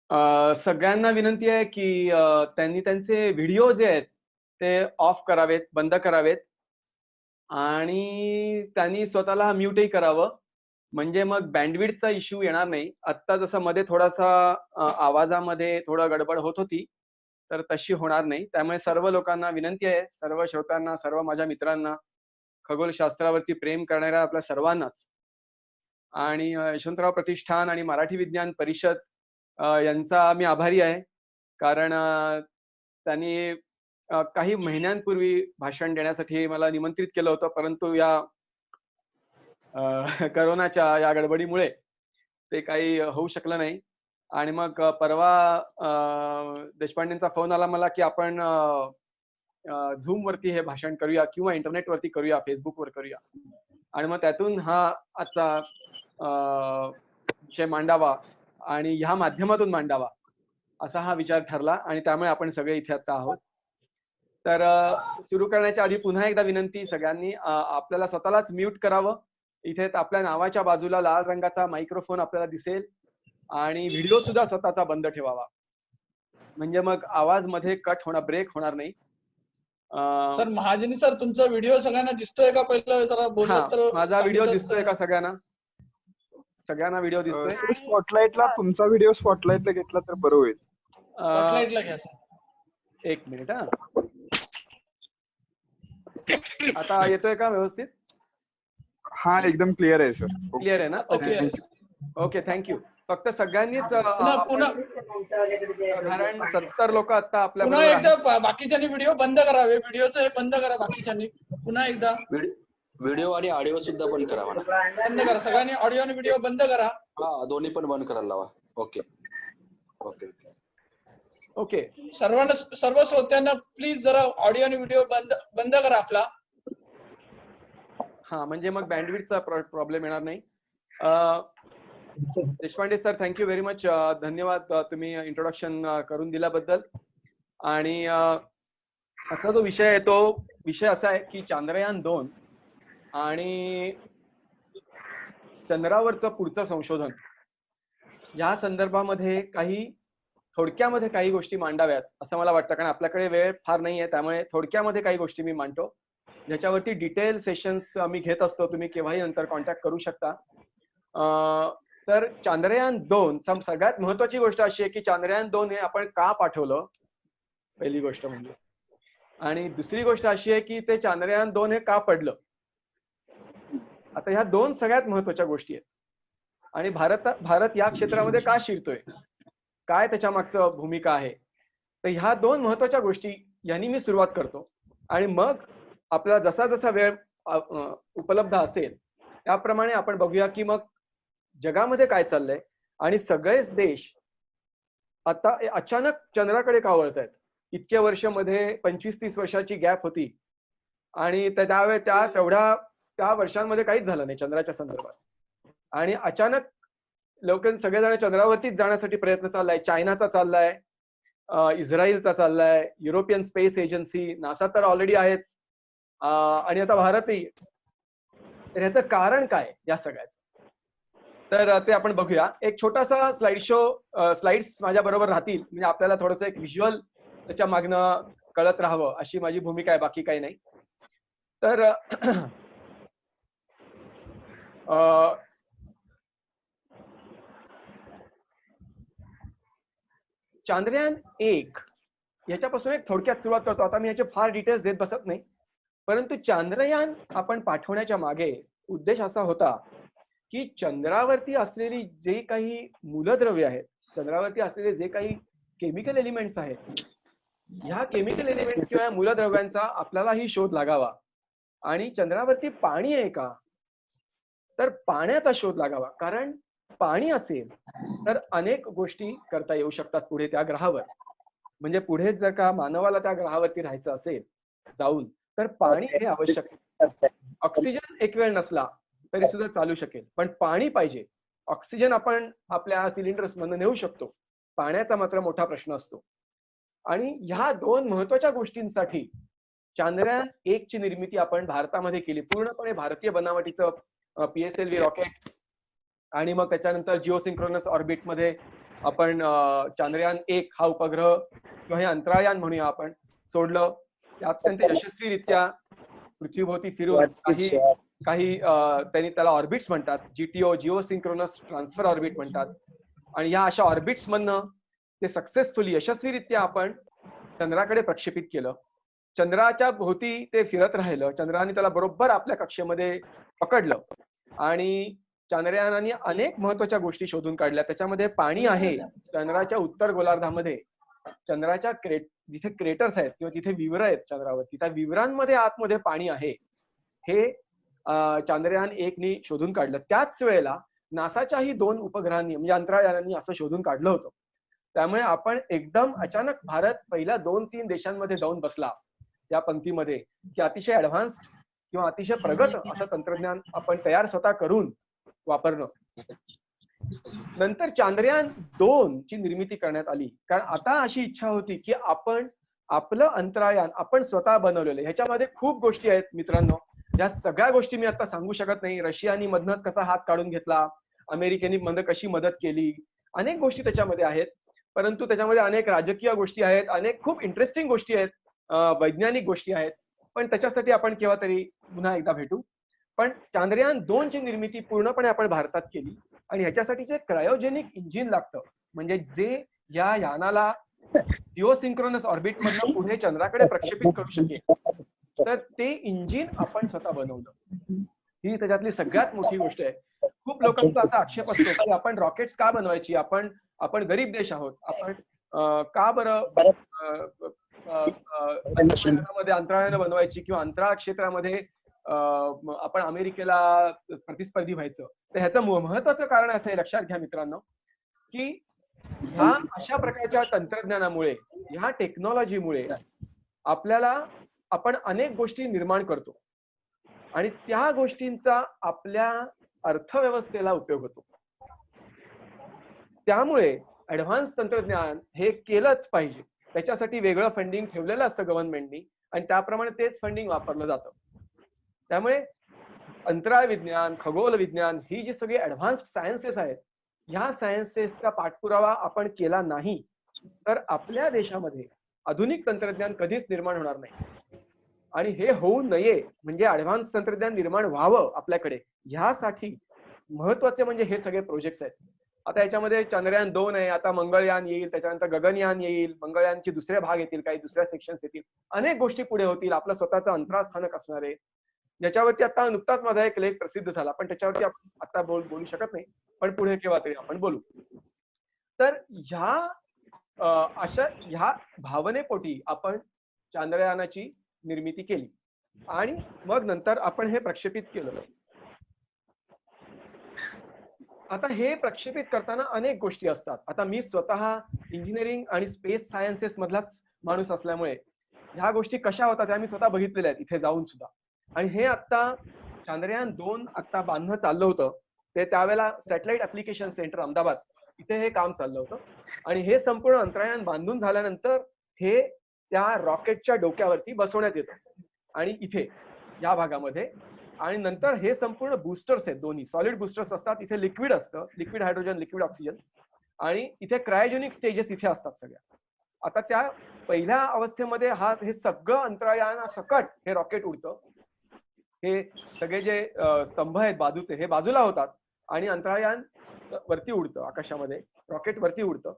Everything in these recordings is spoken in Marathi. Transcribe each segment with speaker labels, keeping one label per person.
Speaker 1: सगळ्यांना विनंती आहे की त्यांनी त्यांचे व्हिडिओ जे आहेत ते ऑफ करावेत, बंद करावेत आणि त्यांनी स्वतःला म्यूटही करावं. म्हणजे मग बँडविड्थचा इश्यू येणार नाही. आत्ता जसं मध्ये थोडासा आवाजामध्ये थोडं गडबड होत होती, तर तशी होणार नाही. त्यामुळे सर्व लोकांना विनंती आहे, सर्व श्रोत्यांना, सर्व माझ्या मित्रांना, खगोलशास्त्रावरती प्रेम करणाऱ्या आपल्या सर्वांनाच आणि यशवंतराव प्रतिष्ठान आणि मराठी विज्ञान परिषद यांचा मी आभारी आहे. कारण त्यांनी काही महिन्यांपूर्वी भाषण देण्यासाठी मला निमंत्रित केलं होतं, परंतु या करोनाच्या या गडबडीमुळे ते काही होऊ शकलं नाही. आणि मग परवा देशपांडेंचा फोन आला मला की आपण झूम वरती हे भाषण करूया किंवा इंटरनेट वरती करूया, फेसबुकवर करूया. आणि मग त्यातून हा आजचा विषय मांडावा आणि ह्या माध्यमातून मांडावा असा हा विचार ठरला आणि त्यामुळे आपण सगळे इथे आता आहोत. तर सुरू करण्याच्या आधी पुन्हा एकदा विनंती, सगळ्यांनी आपल्याला स्वतःलाच म्यूट करावं. इथे आपल्या नावाच्या बाजूला लाल रंगाचा मायक्रोफोन आपल्याला दिसेल आणि व्हिडिओ सुद्धा स्वतःचा बंद ठेवावा, म्हणजे मग आवाज मध्ये कट होणार, ब्रेक होणार नाही.
Speaker 2: सर महाजनी सर, तुमचा व्हिडिओ सगळ्यांना दिसतोय का? पहिलं जरा बोललं तर.
Speaker 1: माझा व्हिडिओ दिसतोय का सगळ्यांना? सगळ्यांना व्हिडिओ दिसतोय?
Speaker 3: स्पॉटलाइटला तुमचा व्हिडिओ स्पॉटलाइटला घेतला तर बरं होईल.
Speaker 2: स्पॉटलाइटला घ्या सर.
Speaker 1: एक मिनिट. आता येतोय का व्यवस्थित?
Speaker 3: हा, एकदम क्लिअर आहे सर.
Speaker 1: क्लिअर आहे ना? Okay, thank you. फक्त सगळ्यांनीच कारण 70 लोक आता आपल्या
Speaker 2: पुन्हा एकदा बाकीच्यांनी व्हिडिओ बंद करावे. व्हिडिओचं हे बंद करा बाकीच्यांनी. पुन्हा एकदा
Speaker 4: व्हिडिओ आणि ऑडिओ सुद्धा बंद करा.
Speaker 2: बंद करा सगळ्यांनी. ऑडिओ आणि व्हिडिओ बंद करा.
Speaker 4: हा, दोन्ही पण बंद करायला लावा. Okay okay
Speaker 1: okay.
Speaker 2: सर्वांना, सर्व श्रोत्यांना प्लीज जरा ऑडिओ आणि व्हिडिओ बंद करा आपला.
Speaker 1: हा, म्हणजे मग बँडविड्थचा प्रॉब्लेम येणार नाही. Deshpande sir, thank you very much. धन्यवाद तुम्ही इंट्रोडक्शन करून दिल्याबद्दल. आणि आजचा जो विषय आहे तो विषय असा आहे की चांद्रयान 2 आणि चंद्रावरचं पुढचं संशोधन या संदर्भामध्ये काही थोडक्यामध्ये काही गोष्टी मांडाव्यात असं मला वाटतं. कारण आपल्याकडे वेळ फार नाही आहे, त्यामुळे थोडक्यामध्ये काही गोष्टी मी मांडतो, ज्याच्यावरती डिटेल सेशन्स मी घेत असतो. तुम्ही केव्हाही नंतर कॉन्टॅक्ट करू शकता. तर चांद्रयान 2 सगळ्यात महत्वाची गोष्ट अशी आहे की चांद्रयान 2 हे आपण का पाठवलं, पहिली गोष्ट म्हणजे. आणि दुसरी गोष्ट अशी आहे की ते चांद्रयान 2 हे का पडलं. आता ह्या दोन सगळ्यात महत्वाच्या गोष्टी आहेत. आणि भारत या क्षेत्रामध्ये का शिरतोय, काय त्याच्या मागचं भूमिका आहे, तर ह्या दोन महत्वाच्या गोष्टी यांनी मी सुरुवात करतो. आणि मग आपल्याला जसा जसा वेळ उपलब्ध असेल त्याप्रमाणे आपण बघूया की मग जगामध्ये काय चाललंय आणि सगळेच देश आता अचानक चंद्राकडे का वळत आहेत. इतक्या वर्षामध्ये 25-30 वर्षाची गॅप होती आणि त्या वर्षांमध्ये काहीच झालं नाही चंद्राच्या संदर्भात. आणि अचानक लोक सगळेजण चंद्रावरतीच जाण्यासाठी प्रयत्न चाललाय. चायनाचा चाललाय, इस्रायलचा चाललाय, युरोपियन स्पेस एजन्सी, नासा तर ऑलरेडी आहेच, आणि आता भारतही. तर ह्याचं कारण काय या सगळ्याचं, तर ते आपण बघूया. एक छोटासा स्लाइड्स माझ्या बरोबर राहतील, म्हणजे आपल्याला थोडंसं एक व्हिज्युअल त्याच्या मागणं कळत राहावं अशी माझी भूमिका आहे, बाकी काही नाही. तर चांद्रयान 1 याच्यापासून एक थोडक्यात सुरुवात करतो. आता मी याचे फार डिटेल्स देत बसत नाही, परंतु चांद्रयान आपण पाठवण्याच्या मागे उद्देश असा होता की चंद्रावरती असलेली जे काही मूलद्रव्य आहेत, चंद्रावरती असलेले जे काही केमिकल एलिमेंट्स आहेत, ह्या केमिकल एलिमेंट्स किंवा मूलद्रव्यांचा आपल्यालाही शोध लागावा. आणि चंद्रावरती पाणी आहे का, तर पाण्याचा शोध लागावा. कारण पाणी असेल तर अनेक गोष्टी करता येऊ शकतात पुढे त्या ग्रहावर. म्हणजे पुढे जर का मानवाला त्या ग्रहावरती राहायचं असेल जाऊन, तर पाणी हे आवश्यक. ऑक्सिजन एक वेळ नसला तरी सुद्धा चालू शकेल, पण पाणी पाहिजे. ऑक्सिजन आपण आपल्या सिलेंडर्स मधून नेऊ शकतो, पाण्याचा मात्र मोठा प्रश्न असतो. आणि ह्या दोन महत्वाच्या गोष्टींसाठी चांद्रयान 1 ची निर्मिती आपण भारतामध्ये केली. पूर्णपणे भारतीय बनावटीचं PSLV रॉकेट आणि मग त्याच्यानंतर जिओसिंक्रोनस ऑर्बिटमध्ये आपण चांद्रयान 1 हा उपग्रह किंवा हे अंतराळयान म्हणूया आपण सोडलं. ते अत्यंत यशस्वीरित्या पृथ्वीभोवती फिरून काही त्यांनी त्याला ऑर्बिट्स म्हणतात, GTO Jio synchronous transfer orbit म्हणतात. आणि या अशा ऑर्बिट्स मधनं ते सक्सेसफुली यशस्वीरित्या आपण चंद्राकडे प्रक्षेपित केलं. चंद्राच्या भोवती ते फिरत राहिलं. चंद्राने त्याला बरोबर आपल्या कक्षेमध्ये पकडलं आणि चांद्रयानाने अनेक महत्वाच्या गोष्टी शोधून काढल्या. त्याच्यामध्ये पाणी आहे. चंद्राच्या उत्तर गोलार्धामध्ये चंद्राच्या जिथे क्रेटर्स आहेत किंवा जिथे विवर आहेत चंद्रावरती, त्या विवरांमध्ये आतमध्ये पाणी आहे. हे चांद्रयान 1 नी शोधून काढलं. त्याच वेळेला नासाच्याही 2 उपग्रहांनी म्हणजे अंतराळयानांनी असं शोधून काढलं होतं. त्यामुळे आपण एकदम अचानक भारत पहिल्या 2-3 देशांमध्ये जाऊन बसला या पंक्तीमध्ये की अतिशय ऍडव्हान्स्ड किंवा अतिशय प्रगत असं तंत्रज्ञान आपण तयार स्वतः करून वापरणं. नंतर चांद्रयान 2 ची निर्मिती करण्यात आली. कारण आता अशी इच्छा होती की आपण आपलं अंतराळयान आपण स्वतः बनवलेलं. ह्याच्यामध्ये खूप गोष्टी आहेत मित्रांनो. या सगळ्या गोष्टी मी आता सांगू शकत नाही. रशियानी मधनच कसा हात काढून घेतला, अमेरिकेने मध्ये कशी मदत केली, अनेक गोष्टी त्याच्यामध्ये आहेत. परंतु त्याच्यामध्ये अनेक राजकीय गोष्टी आहेत, अनेक खूप इंटरेस्टिंग गोष्टी आहेत, वैज्ञानिक गोष्टी आहेत. पण त्याच्यासाठी आपण केव्हा तरी पुन्हा एकदा भेटू. पण चांद्रयान 2 ची निर्मिती पूर्णपणे आपण भारतात केली आणि ह्याच्यासाठी जे क्रायोजेनिक इंजिन लागतं म्हणजे जे या यानाला जिओसिंक्रोनस ऑर्बिट मधनं पुढे चंद्राकडे प्रक्षेपित करू शकेल, तर ते इंजिन आपण स्वतः बनवलं. ही त्याच्यातली सगळ्यात मोठी गोष्ट आहे. खूप लोकांचा असा आक्षेप असतो की आपण रॉकेट्स का बनवायची, आपण गरीब देश आहोत, आपण का बरं अंतराळयानं बनवायची किंवा अंतराळ क्षेत्रामध्ये आपण अमेरिकेला प्रतिस्पर्धी व्हायचं. तर ह्याचं महत्वाचं कारण असं आहे, लक्षात घ्या मित्रांनो, की ह्या अशा प्रकारच्या तंत्रज्ञानामुळे, ह्या टेक्नॉलॉजीमुळे आपण अनेक गोष्टी निर्माण करतो आणि त्या गोष्टींचा आपल्या अर्थव्यवस्थेला उपयोग होतो. त्यामुळे ऍडव्हान्स तंत्रज्ञान हे केलंच पाहिजे. त्याच्यासाठी वेगळं फंडिंग ठेवलेलं असतं गव्हर्नमेंटनी आणि त्याप्रमाणे तेच फंडिंग वापरलं जातं. त्यामुळे अंतराळ विज्ञान, खगोल विज्ञान ही जी सगळी ऍडव्हान्स्ड सायन्सेस आहेत, ह्या सायन्सेसचा पाठपुरावा आपण केला नाही तर आपल्या देशामध्ये आधुनिक तंत्रज्ञान कधीच निर्माण होणार नाही. आणि हे होऊ नये म्हणजे ऍडव्हान्स तंत्रज्ञान निर्माण व्हावं आपल्याकडे, ह्यासाठी महत्वाचे म्हणजे हे सगळे प्रोजेक्ट्स आहेत. आता याच्यामध्ये चांद्रयान 2 आहे, आता मंगळयान येईल, त्याच्यानंतर गगनयान येईल, मंगळयानचे दुसरे भाग येतील, काही दुसऱ्या सेक्शन्स येतील, अनेक गोष्टी पुढे होतील. आपलं स्वतःचं अंतराळ स्थानक असणार आहे, ज्याच्यावरती आता नुकताच माझा एक लेख प्रसिद्ध झाला, पण त्याच्यावरती आपण आता बोलू शकत नाही, पण पुढे केव्हा तरी आपण बोलू. तर ह्या भावनेपोटी आपण चांद्रयानाची निर्मिती केली आणि मग नंतर आपण हे प्रक्षेपित केलं. आता हे प्रक्षेपित करताना अनेक गोष्टी असतात. आता मी स्वतः इंजिनिअरिंग आणि स्पेस सायन्सेस मधलाच माणूस असल्यामुळे ह्या गोष्टी कशा होतात त्या मी स्वतः बघितलेल्या आहेत इथे जाऊन सुद्धा. आणि हे आता चांद्रयान 2 आता बांधणं चाललं होतं, ते त्यावेळेला सॅटेलाइट ऍप्लिकेशन सेंटर अहमदाबाद इथे हे काम चाललं होतं. आणि हे संपूर्ण अंतराळयान बांधून झाल्यानंतर हे त्या रॉकेटच्या डोक्यावरती बसवण्यात येतं आणि इथे या भागामध्ये. आणि नंतर हे संपूर्ण बूस्टर्स आहेत, दोन्ही सॉलिड बूस्टर्स असतात. इथे लिक्विड असतं, लिक्विड हायड्रोजन, लिक्विड ऑक्सिजन, आणि इथे क्रायोजेनिक स्टेजेस इथे असतात सगळ्या. आता त्या पहिल्या अवस्थेमध्ये हे सगळं अंतराळयान सकट हे रॉकेट उडतं. हे सगळे जे स्तंभ आहेत बाजूचे हे बाजूला होतात आणि अंतराळयान वरती उडतं, आकाशामध्ये रॉकेट वरती उडतं.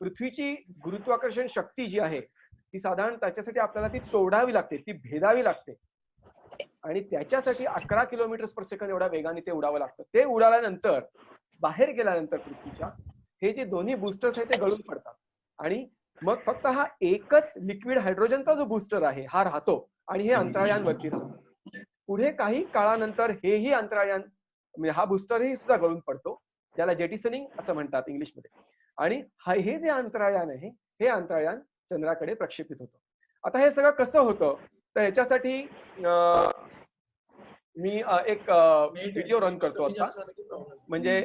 Speaker 1: पृथ्वीची गुरुत्वाकर्षण शक्ती जी आहे ती साधारण त्याच्यासाठी आपल्याला ती तोडावी लागते, ती भेदावी लागते आणि त्याच्यासाठी 11 किलोमीटर/सेकंद एवढ्या वेगाने ते उडावं लागतं. ते उडाल्यानंतर बाहेर गेल्यानंतर पृथ्वीच्या हे जे दोन्ही बूस्टर्स आहेत ते गळून पडतात आणि मग फक्त हा एकच लिक्विड हायड्रोजनचा जो बूस्टर आहे हा राहतो आणि हे अंतराळयान वरती राहतं. पुढे काही काळानंतर हेही अंतराळयान म्हणजे हा बूस्टरही सुद्धा गळून पडतो, ज्याला जेटिसनिंग असं म्हणतात इंग्लिशमध्ये. आणि हे जे अंतराळयान आहे हे अंतराळयान चंद्राकडे प्रक्षेपित होतं. आता हे सगळं कसं होतं तर याच्यासाठी मी एक व्हिडिओ रन करतो आता, म्हणजे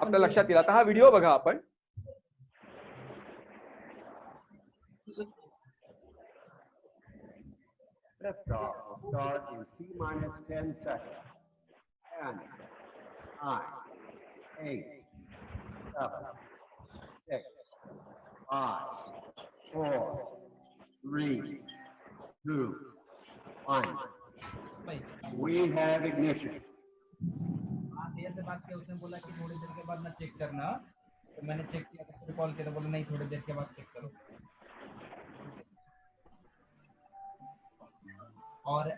Speaker 1: आपल्या लक्षात येईल. आता हा व्हिडिओ बघा आपण.
Speaker 5: Start in T-10 seconds. 10, 9, 8, 7, 5, 4, 3, 2, 1. We have ignition.
Speaker 6: से बात किया, उसने बोला कि थोड़ी देर के बाद ना चेक करना, तो मैंने चेक किया तो फिर कॉल किया तो बोला नहीं थोड़ी देर के बाद चेक करो।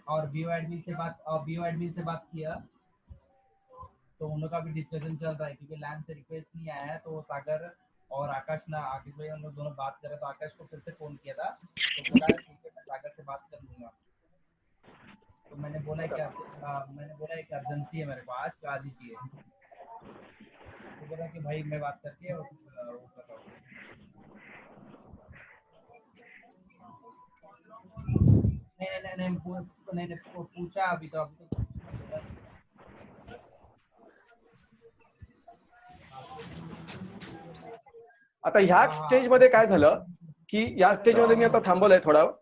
Speaker 6: और बीओ एडमिन से बात किया तो उन लोग का भी डिस्कशन चल रहा है क्योंकि लैंड से रिक्वेस्ट नहीं आया है, तो सागर और आकाश भाई हम लोग दोनों बात कर रहे, तो आकाश को फिर से फोन किया था तो बोला ठीक है मैं सागर से बात कर लूंगा। तो मैंने बोला एक अर्जेंसी है मेरे को, आज ही चाहिए। तो बोला कि भाई मैं बात करके वो कर रहा हूँ। नहीं पूछा अभी तो
Speaker 1: आता ह्या स्टेज मध्ये काय झालं की या स्टेज मध्ये मी आता थांबवलंय थोडं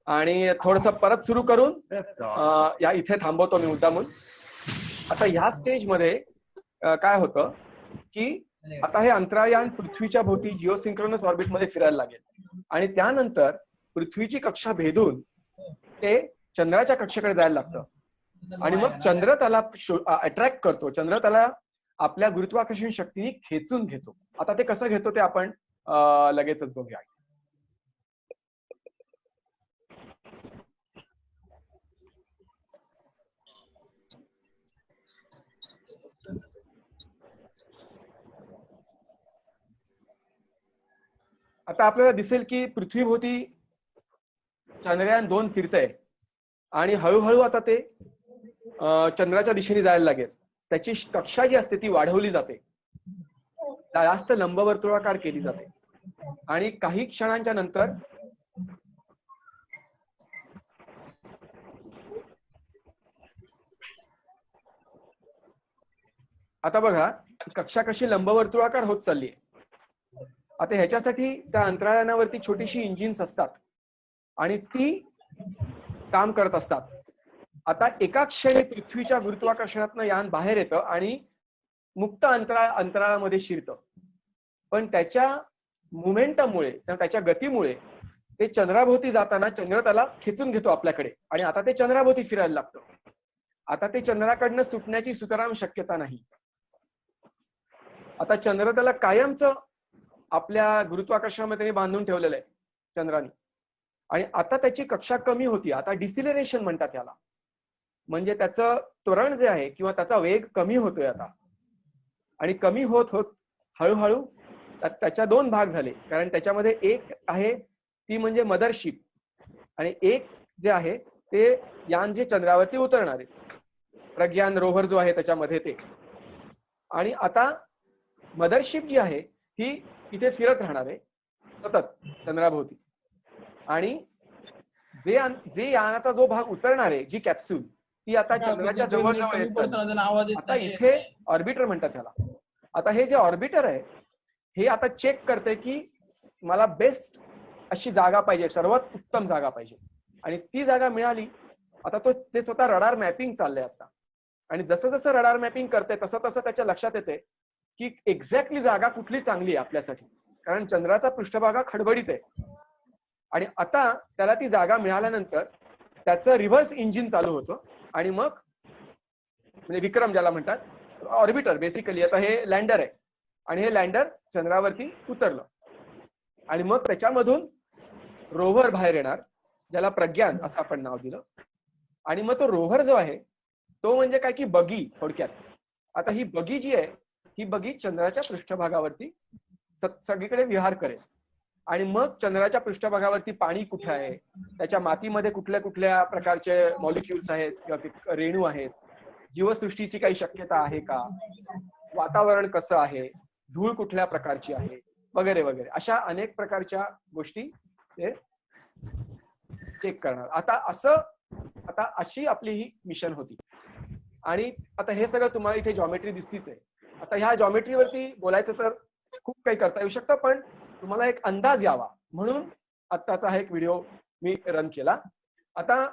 Speaker 1: आणि थोडस परत सुरू करून या इथे थांबवतो मी मुद्दामून। आता ह्या स्टेज मध्ये काय होतं की आता हे अंतराळयान पृथ्वीच्या भोवती जिओसिंक्रोनस ऑर्बिट मध्ये फिरायला लागेल आणि त्यानंतर पृथ्वीची कक्षा भेदून ते चंद्राच्या कक्षेकडे जायला लागतं आणि मग चंद्र त्याला अट्रॅक्ट करतो, चंद्र त्याला आपल्या गुरुत्वाकर्षण शक्तीने खेचून घेतो। आता ते कसं घेतो ते आपण लगेचच बघूया। आता आपल्याला दिसेल की पृथ्वीभोवती चंद्रयान 2 फिरतंय आणि हळूहळू आता ते चंद्राच्या दिशेने जायला लागेल। त्याची कक्षा जी असते ती वाढवली जाते, जास्त लंबवर्तुळाकार केली जाते आणि काही क्षणांच्या नंतर आता बघा कक्षा कशी लंबवर्तुळाकार होत चालली आहे। आता ह्याच्यासाठी त्या अंतराळयानावरती छोटीशी इंजिन्स असतात आणि ती काम करत असतात। आता एका क्षणी पृथ्वीच्या गुरुत्वाकर्षणातनं यान बाहेर येतं आणि मुक्त अंतराळामध्ये शिरतं, पण त्याच्या मोमेंटममुळे त्याच्या गतीमुळे ते चंद्राभोवती जाताना चंद्र त्याला खेचून घेतो आपल्याकडे आणि आता ते चंद्राभोवती फिरायला लागतं। आता ते चंद्राकडनं सुटण्याची सुतराम शक्यता नाही। आता चंद्र त्याला कायमच आपल्या गुरुत्वाकर्षणामध्ये बांधून ठेवलेलं आहे चंद्राने आणि आता त्याची कक्षा कमी होती। आता डिसिलरेशन म्हणतात त्याला, म्हणजे त्याचं त्वरण जे आहे किंवा त्याचा वेग कमी होतोय आता आणि कमी होत होत हळूहळू त्याच्या 2 भाग झाले, कारण त्याच्यामध्ये एक आहे ती म्हणजे मदरशिप आणि एक जे आहे ते यान जे चंद्रावरती उतरणार आहे, प्रज्ञान रोव्हर जो आहे त्याच्यामध्ये ते। आणि आता मदरशिप जी आहे ही इथे फिरत राहणार आहे सतत चंद्राभोवती आणि जे यानाचा जो भाग उतरणार आहे, जी कॅप्सूल ती आता चंद्राच्या जवळ जवळ आता इथे ऑर्बिटर म्हणतात त्याला। आता हे जे ऑर्बिटर आहे हे आता चेक करते की मला बेस्ट अशी जागा पाहिजे, सर्वात उत्तम जागा पाहिजे आणि ती जागा मिळाली। आता ते स्वतः रडार मॅपिंग चाललंय आता आणि जसं जसं रडार मॅपिंग करते तसं तसं त्याच्या लक्षात येते की एक्झॅक्टली जागा कुठली चांगली आहे आपल्यासाठी, कारण चंद्राचा पृष्ठभाग हा खडबडीत आहे। आणि आता त्याला ती जागा मिळाल्यानंतर त्याचं रिव्हर्स इंजिन चालू होतं आणि मग म्हणजे विक्रम ज्याला म्हणतात ऑर्बिटर बेसिकली आता हे लँडर आहे आणि हे लँडर चंद्रावरती उतरलं आणि मग त्याच्यामधून रोव्हर बाहेर येणार ज्याला प्रज्ञान असं आपण नाव दिलं आणि मग तो रोव्हर जो आहे तो म्हणजे काय की बगी थोडक्यात। आता ही बगी जी आहे ही बगी चंद्राच्या पृष्ठभागावरती सगळीकडे विहार करेल आणि मग चंद्राच्या पृष्ठभागावरती पाणी कुठे आहे, त्याच्या मातीमध्ये कुठल्या कुठल्या प्रकारचे मॉलिक्युल्स आहेत किंवा रेणू आहेत, जीवसृष्टीची काही शक्यता आहे का, वातावरण कसं आहे, धूळ कुठल्या प्रकारची आहे वगैरे वगैरे, अशा अनेक प्रकारच्या गोष्टी ते चेक करणार। आता अशी आपली ही मिशन होती आणि आता हे सगळं तुम्हाला इथे जॉमेट्री दिसतीच आहे। आता ह्या जॉमेट्रीवरती बोलायचं तर खूप काही करता येऊ शकतं, पण तुम्हाला एक अंदाज यावा म्हणून आत्ताचा हा एक व्हिडिओ मी रन केला। आता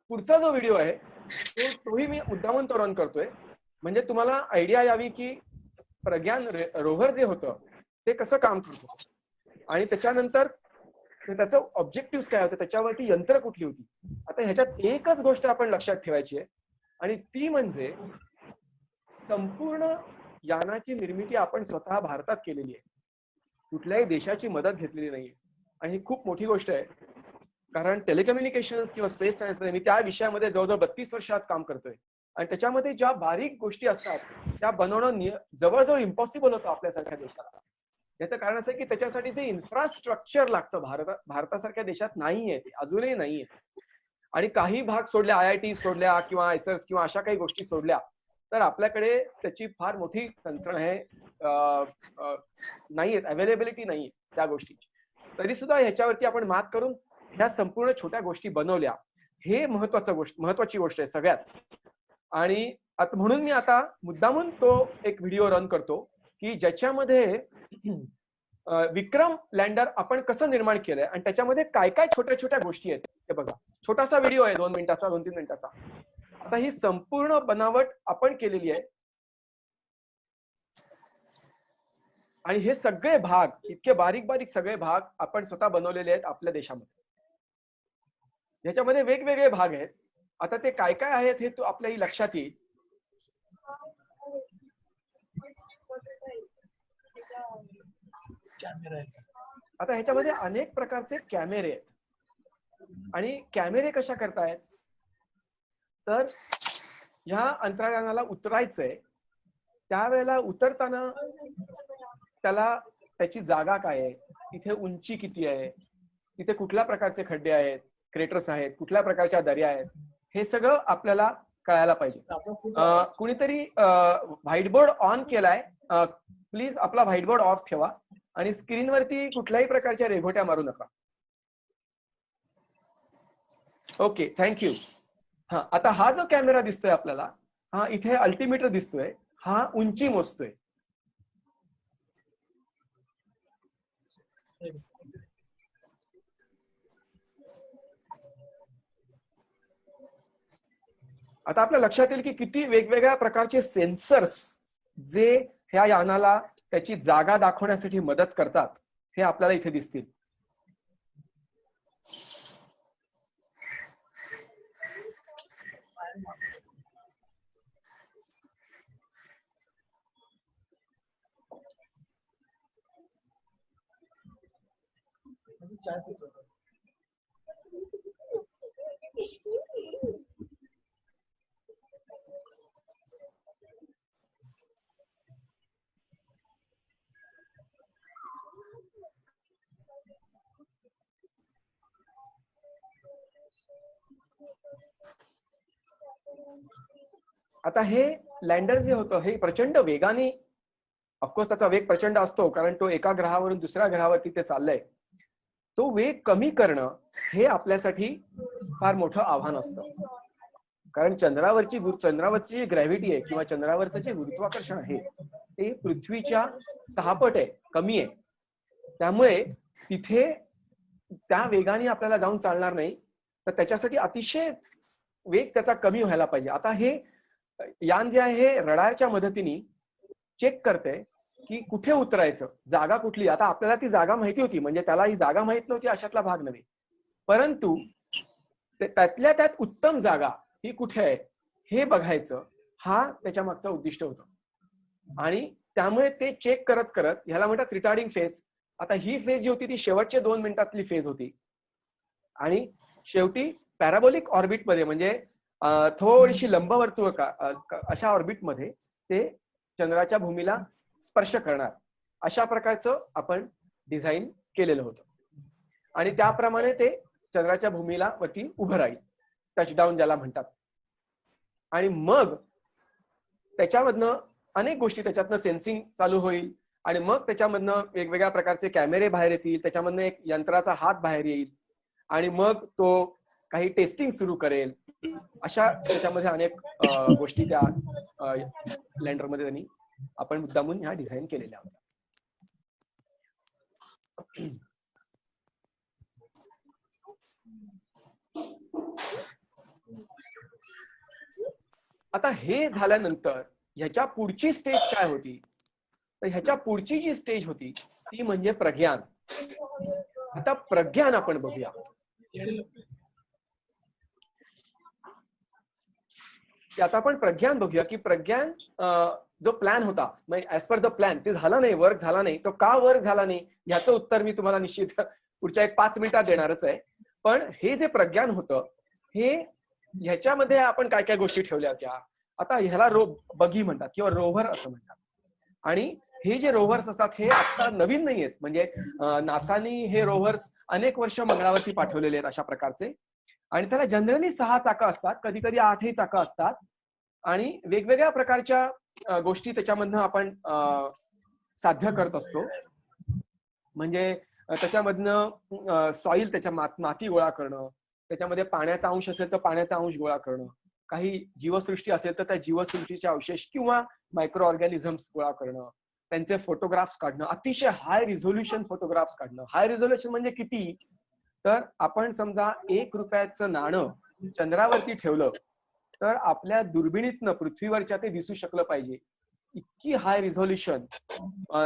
Speaker 1: पुढचा जो व्हिडिओ आहे तोही मी मुद्दामून तो रन करतोय म्हणजे तुम्हाला आयडिया यावी की प्रज्ञान रोव्हर जे होतं ते कसं काम करतं आणि त्याच्यानंतर त्याचं ऑब्जेक्टिव्ह काय होतं, त्याच्यावरती यंत्र कुठली होती. आता ह्याच्यात एकच गोष्ट आपण लक्षात ठेवायची आहे आणि ती म्हणजे संपूर्ण यानाची निर्मिती आपण स्वतः भारतात केलेली आहे, कुठल्याही देशाची मदत घेतलेली नाहीये. आणि ही खूप मोठी गोष्ट आहे, कारण टेलिकम्युनिकेशन किंवा स्पेस सायन्स मी त्या विषयामध्ये जवळजवळ 32 वर्ष आज काम करतोय आणि त्याच्यामध्ये ज्या बारीक गोष्टी असतात त्या बनवणं जवळजवळ इम्पॉसिबल होतं आपल्यासारख्या देशाला. याचं कारण असं की त्याच्यासाठी जे इन्फ्रास्ट्रक्चर लागतं भारतासारख्या देशात नाहीये, ते अजूनही नाहीये. आणि काही भाग सोडल्या, IIT सोडल्या किंवा ISERS किंवा अशा काही गोष्टी सोडल्या तर आपल्याकडे त्याची फार मोठी कन्सर्न आहे, नाहीये, अवेलेबिलिटी नाहीये त्या गोष्टीची. तरी सुद्धा ह्याच्यावरती आपण मात करून ह्या संपूर्ण छोट्या गोष्टी बनवल्या. हे महत्वाची गोष्ट आहे सगळ्यात. आणि म्हणून मी आता मुद्दामून तो एक व्हिडिओ रन करतो की ज्याच्यामध्ये विक्रम लँडर आपण कसं निर्माण केलंय आणि त्याच्यामध्ये काय काय छोट्या छोट्या गोष्टी आहेत ते बघा. छोटासा व्हिडिओ आहे, 2 मिनिटाचा, 2-3 मिनिटाचा. आता ही संपूर्ण बनावट आपण केलेली आहे आणि हे सगळे भाग, इतके बारीक बारीक सगळे भाग आपण स्वतः बनवलेले आहेत आपल्या देशामध्ये. ह्याच्यामध्ये वेगवेगळे भाग आहेत. आता ते काय काय आहेत हे तू आपल्याही लक्षात येईल. आता ह्याच्यामध्ये अनेक प्रकारचे कॅमेरे आहेत आणि कॅमेरे कशा करतायत तर ह्या अंतराळयानाला उतरायचंय त्यावेळेला उतरताना त्याला त्याची जागा काय आहे, तिथे उंची किती आहे, तिथे कुठल्या प्रकारचे खड्डे आहेत, क्रेटर्स आहेत, कुठल्या प्रकारच्या दर्या आहेत, हे सगळं आपल्याला कळायला पाहिजे. कुणीतरी व्हाईटबोर्ड ऑन केलाय, प्लीज आपला व्हाईटबोर्ड ऑफ ठेवा आणि स्क्रीनवरती कुठल्याही प्रकारच्या रेघोट्या मारू नका. Okay, thank you. हा, आता हा जो कॅमेरा दिसतोय आपल्याला, हा इथे अल्टिमीटर दिसतोय, हा उंची मोजतोय. आता आपल्या लक्षात येईल की किती वेगवेगळ्या प्रकारचे सेन्सर्स जे ह्या यानाला त्याची जागा दाखवण्यासाठी मदत करतात हे आपल्याला इथे दिसतील. आता हे लँडर जे होतं हे प्रचंड वेगाने, ऑफकोर्स त्याचा वेग प्रचंड असतो कारण तो एका ग्रहावरून दुसऱ्या ग्रहावरती ते चाललंय. तो वेग कमी करणं हे आपल्यासाठी फार मोठं आव्हान असतं, कारण चंद्रावरची ग्रॅव्हिटी आहे किंवा चंद्रावरचं जे गुरुत्वाकर्षण आहे ते पृथ्वीच्या 6 पट आहे, कमी आहे. त्यामुळे तिथे त्या वेगाने आपल्याला जाऊन चालणार नाही, तर त्याच्यासाठी अतिशय वेग त्याचा कमी व्हायला पाहिजे. आता हे यान जे आहे हे रडारच्या मदतीने चेक करते की कुठे उतरायचं, जागा कुठली. आता आपल्याला ती जागा माहिती होती, म्हणजे त्याला ही जागा माहित नव्हती अशातला भाग नव्हे, परंतु त्यातल्या त्यात उत्तम जागा ही कुठे आहे हे बघायचं, हा त्याच्या मागचा उद्दिष्ट होतं. आणि त्यामुळे ते चेक करत करत, ह्याला म्हणतात रिटार्डिंग फेज. आता ही फेज जी होती ती शेवटचे 2 मिनिटातली फेज होती आणि शेवटी पॅराबोलिक ऑर्बिटमध्ये, म्हणजे थोडीशी लंबवर्तुळ अशा ऑर्बिटमध्ये ते चंद्राच्या भूमीला स्पर्श करणार, अशा प्रकारचं आपण डिझाईन केलेलं होतं. आणि त्याप्रमाणे ते चंद्राच्या भूमीला वरती उभं राहील, टचडाऊन ज्याला म्हणतात. आणि मग त्याच्यामधनं अनेक गोष्टी, त्याच्यातनं सेन्सिंग चालू होईल आणि मग त्याच्यामधनं वेगवेगळ्या प्रकारचे कॅमेरे बाहेर येतील, त्याच्यामधनं एक यंत्राचा हात बाहेर येईल आणि मग तो काही टेस्टिंग सुरू करेल. अशा त्याच्यामध्ये अनेक गोष्टी त्या लँडरमध्ये त्यांनी आपण मुद्दामून ह्या डिझाईन केलेल्या होत्या. आता हे झाल्यानंतर ह्याच्या पुढची स्टेज काय होती, तर ह्याच्या पुढची जी स्टेज होती ती म्हणजे प्रज्ञान. आता प्रज्ञान आपण बघूया. आता आपण प्रज्ञान बघूया की प्रज्ञान जो प्लॅन होता म्हणजे ऍज पर द प्लॅन ते झालं नाही, वर्क झाला नाही. तो का वर्क झाला नाही याचं उत्तर मी तुम्हाला निश्चित पुढच्या 5 मिनिटात देणारच आहे. पण हे जे प्रज्ञान होतं हे ह्याच्यामध्ये आपण काय काय गोष्टी ठेवल्या होत्या. आता ह्याला बगी म्हणतात किंवा रोव्हर असं म्हणतात. आणि हे जे रोव्हर्स असतात हे आता नवीन नाही आहेत. म्हणजे नासानी हे रोव्हर्स अनेक वर्ष मंगळावरती पाठवलेले आहेत अशा प्रकारचे. आणि त्याला जनरली 6 चाकं असतात, कधी कधी 8ही चाकं असतात. आणि वेगवेगळ्या प्रकारच्या गोष्टी त्याच्यामधनं आपण साध्य करत असतो. म्हणजे त्याच्यामधनं सॉइल त्याच्या माती गोळा करणं, त्याच्यामध्ये पाण्याचा अंश असेल तर पाण्याचा अंश गोळा करणं, काही जीवसृष्टी असेल तर त्या जीवसृष्टीचे अवशेष किंवा मायक्रो ऑर्गॅनिझम्स गोळा करणं, त्यांचे फोटोग्राफ्स काढणं, अतिशय हाय रिझोल्युशन फोटोग्राफ्स काढणं. हाय रिझोल्युशन म्हणजे किती, तर आपण समजा 1 रुपयाचं नाणं चंद्रावरती ठेवलं तर आपल्या दुर्बिणीतनं पृथ्वीवरच्या ते दिसू शकलं पाहिजे इतकी हाय रिझोल्युशन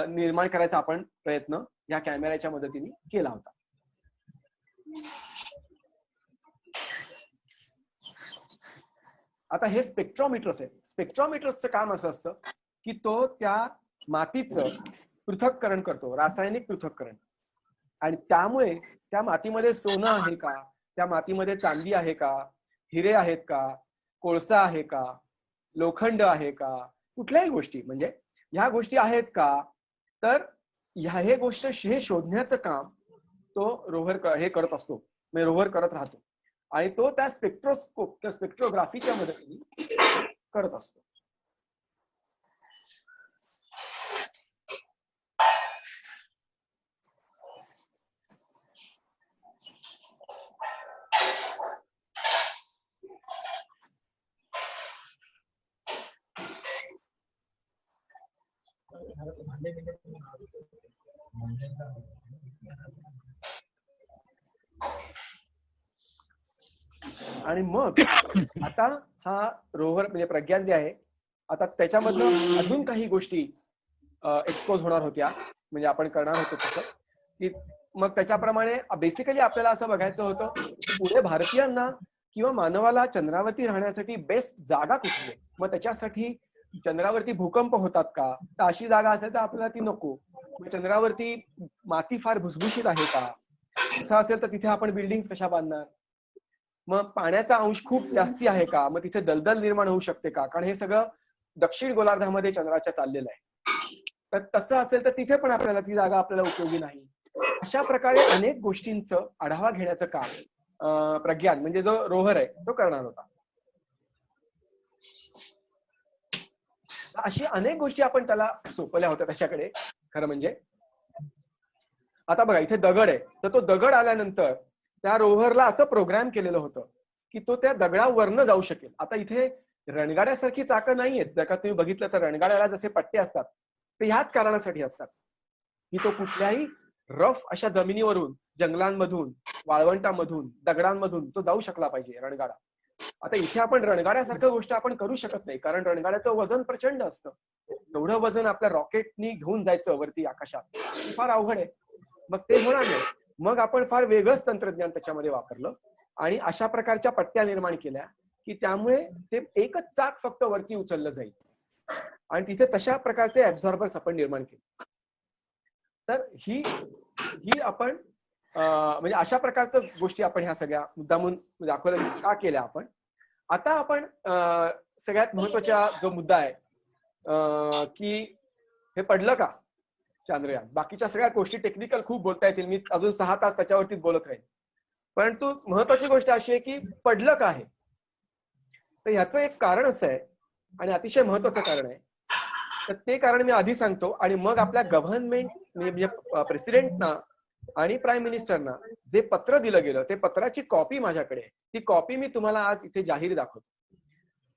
Speaker 1: निर्माण करायचा आपण प्रयत्न या कॅमेऱ्याच्या मदतीने केला होता. आता हे स्पेक्ट्रोमीटर्स आहे. स्पेक्ट्रोमीटर्सचं काम असं असतं की तो त्या मातीचं पृथक्करण करतो, रासायनिक पृथक्करण. आणि त्यामुळे त्या मातीमध्ये सोनं आहे का, त्या मातीमध्ये चांदी आहे का, हिरे आहेत का, कोळसा आहे का, लोखंड आहे का, कुठल्याही गोष्टी म्हणजे ह्या गोष्टी आहेत का, तर हे गोष्ट हे शोधण्याचं काम तो रोव्हर हे करत असतो, म्हणजे रोव्हर करत राहतो. आणि तो त्या स्पेक्ट्रोस्कोप किंवा स्पेक्ट्रोग्राफीच्या मदतीने करत असतो. आणि मग आता हा रोव्हर म्हणजे प्रज्ञान जे आहे आता त्याच्यामधनं अजून काही गोष्टी एक्सपोज होणार होत्या, म्हणजे आपण करणार होतो तसं की मग त्याच्याप्रमाणे बेसिकली आपल्याला असं बघायचं होतं पुढे भारतीयांना किंवा मानवाला चंद्रावरती राहण्यासाठी बेस्ट जागा कुठली आहे. मग त्याच्यासाठी चंद्रावरती भूकंप होतात का, तर अशी जागा असेल तर आपल्याला ती नको. चंद्रावरती माती फार भुसभुशीत आहे का, असं असेल तर तिथे आपण बिल्डिंग कशा बांधणार. मग पाण्याचा अंश खूप जास्ती आहे का, मग तिथे दलदल निर्माण होऊ शकते का, कारण हे सगळं दक्षिण गोलार्धामध्ये चंद्राच्या चाललेलं आहे. तर तसं असेल तर तिथे पण आपल्याला ती जागा आपल्याला उपयोगी नाही. अशा प्रकारे अनेक गोष्टींचं आढावा घेण्याचं काम प्रज्ञान म्हणजे जो रोव्हर आहे तो करणार होता. अशी अनेक गोष्टी आपण त्याला सोपवल्या होत्या त्याच्याकडे. खरं म्हणजे आता बघा इथे दगड आहे, तर तो दगड आल्यानंतर त्या रोव्हरला असं प्रोग्राम केलेलं होतं की तो त्या दगडावरनं जाऊ शकेल. आता इथे रणगाड्यासारखी चाकं नाहीयेत. जर का तुम्ही बघितलं तर रणगाड्याला जसे पट्टे असतात ते ह्याच कारणासाठी असतात की तो कुठल्याही रफ अशा जमिनीवरून, जंगलांमधून, वाळवंटामधून, दगडांमधून तो जाऊ शकला पाहिजे रणगाडा. आता इथे आपण रणगाड्यासारखं गोष्ट आपण करू शकत नाही, कारण रणगाड्याचं वजन प्रचंड असतं. एवढं वजन आपल्या रॉकेटनी घेऊन जायचं वरती आकाशात फार अवघड आहे. मग ते होणार नाही. मग आपण फार वेगळंच तंत्रज्ञान त्याच्यामध्ये वापरलं आणि अशा प्रकारच्या पट्ट्या निर्माण केल्या की त्यामुळे ते एकच चाक फक्त वरती उचललं जाईल आणि तिथे तशा प्रकारचे ऍब्झॉर्बर्स आपण निर्माण केले. तर ही आपण म्हणजे अशा प्रकारच्या गोष्टी आपण ह्या सगळ्या मुद्दामून दाखवल्या का केल्या आपण. आता आपण सगळ्यात महत्वाचा जो मुद्दा आहे की हे पडलं का चांद्रयान. बाकीच्या सगळ्या गोष्टी टेक्निकल खूप बोलता येतील, मी अजून 6 तास त्याच्यावरतीच बोलत राहील. परंतु महत्वाची गोष्ट अशी आहे की पडलं का आहे. तर ह्याचं एक कारण असं आहे आणि अतिशय महत्वाचं कारण आहे. तर ते कारण मी आधी सांगतो आणि मग आपल्या गव्हर्नमेंट म्हणजे प्रेसिडेंटना आणि प्राईम मिनिस्टरना जे पत्र दिलं गेलं ते पत्राची कॉपी माझ्याकडे आहे. ती कॉपी मी तुम्हाला आज इथे जाहीर दाखवतो.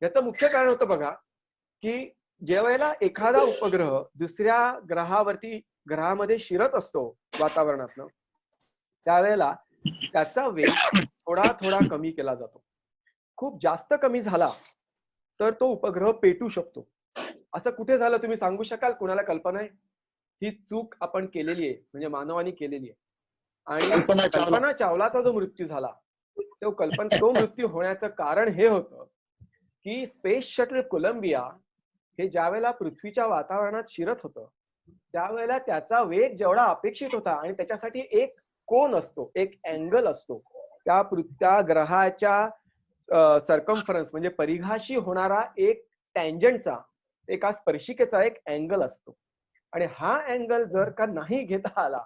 Speaker 1: याचं मुख्य कारण होतं बघा की ज्यावेळेला एखादा उपग्रह दुसऱ्या ग्रहामध्ये शिरत असतो वातावरणातनं, त्यावेळेला त्याचा वेग थोडा थोडा कमी केला जातो. खूप जास्त कमी झाला तर तो उपग्रह पेटू शकतो. असं कुठे झालं तुम्ही सांगू शकाल? कुणाला कल्पना आहे? ही चूक आपण केलेली आहे, म्हणजे मानवाने केलेली आहे. आणि कल्पना चावलाचा जो मृत्यू झाला तो मृत्यू होण्याचं कारण हे होतं की स्पेस शटल कोलंबिया हे ज्या वेळेला पृथ्वीच्या वातावरणात शिरत होतं त्यावेळेला त्याचा वेग जेवढा अपेक्षित होता आणि त्याच्यासाठी एक कोन असतो, एक अँगल असतो, त्या ग्रहाच्या सर्कम्फरन्स म्हणजे परिघाशी होणारा एक टँजंटचा, एका स्पर्शिकेचा एक अँगल असतो. आणि हा अँगल जर का नाही घेता आला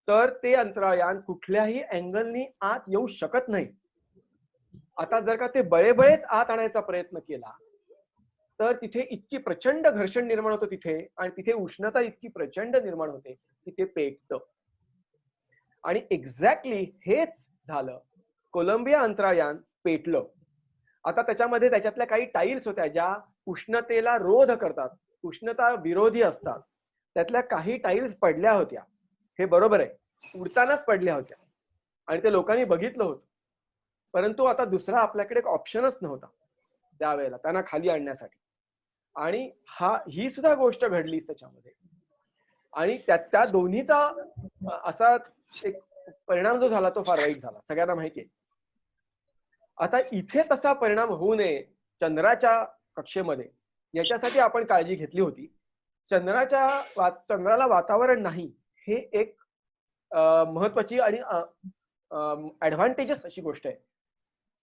Speaker 1: तर ते अंतराळयान कुठल्याही अँगलनी आत येऊ शकत नाही. आता जर का ते बळेबळेच आत आणायचा प्रयत्न केला तर तिथे इतकी प्रचंड घर्षण निर्माण होतं तिथे, आणि तिथे उष्णता इतकी प्रचंड निर्माण होते की ते पेटतं. आणि एक्झॅक्टली हेच झालं. कोलंबिया अंतराळयान पेटलं. आता त्याच्यातल्या काही टाईल्स होत्या ज्या उष्णतेला रोध करतात, उष्णता विरोधी असतात. त्यातल्या काही टाईल्स पडल्या होत्या, हे बरोबर आहे, उडतानाच पडल्या होत्या आणि ते लोकांनी बघितलं होतं. परंतु आता दुसरा आपल्याकडे एक ऑप्शनच नव्हता त्यावेळेला त्यांना खाली आणण्यासाठी. आणि ही सुद्धा गोष्ट घडली त्याच्यामध्ये. आणि त्या दोन्हीचा असा एक परिणाम जो झाला तो फार वाईट झाला, सगळ्यांना माहिती आहे. आता इथे तसा परिणाम होऊ नये चंद्राच्या कक्षेमध्ये, याच्यासाठी आपण काळजी घेतली होती. चंद्राला वातावरण नाही हे एक महत्वाची आणि ऍडव्हान्टेजस अशी गोष्ट आहे.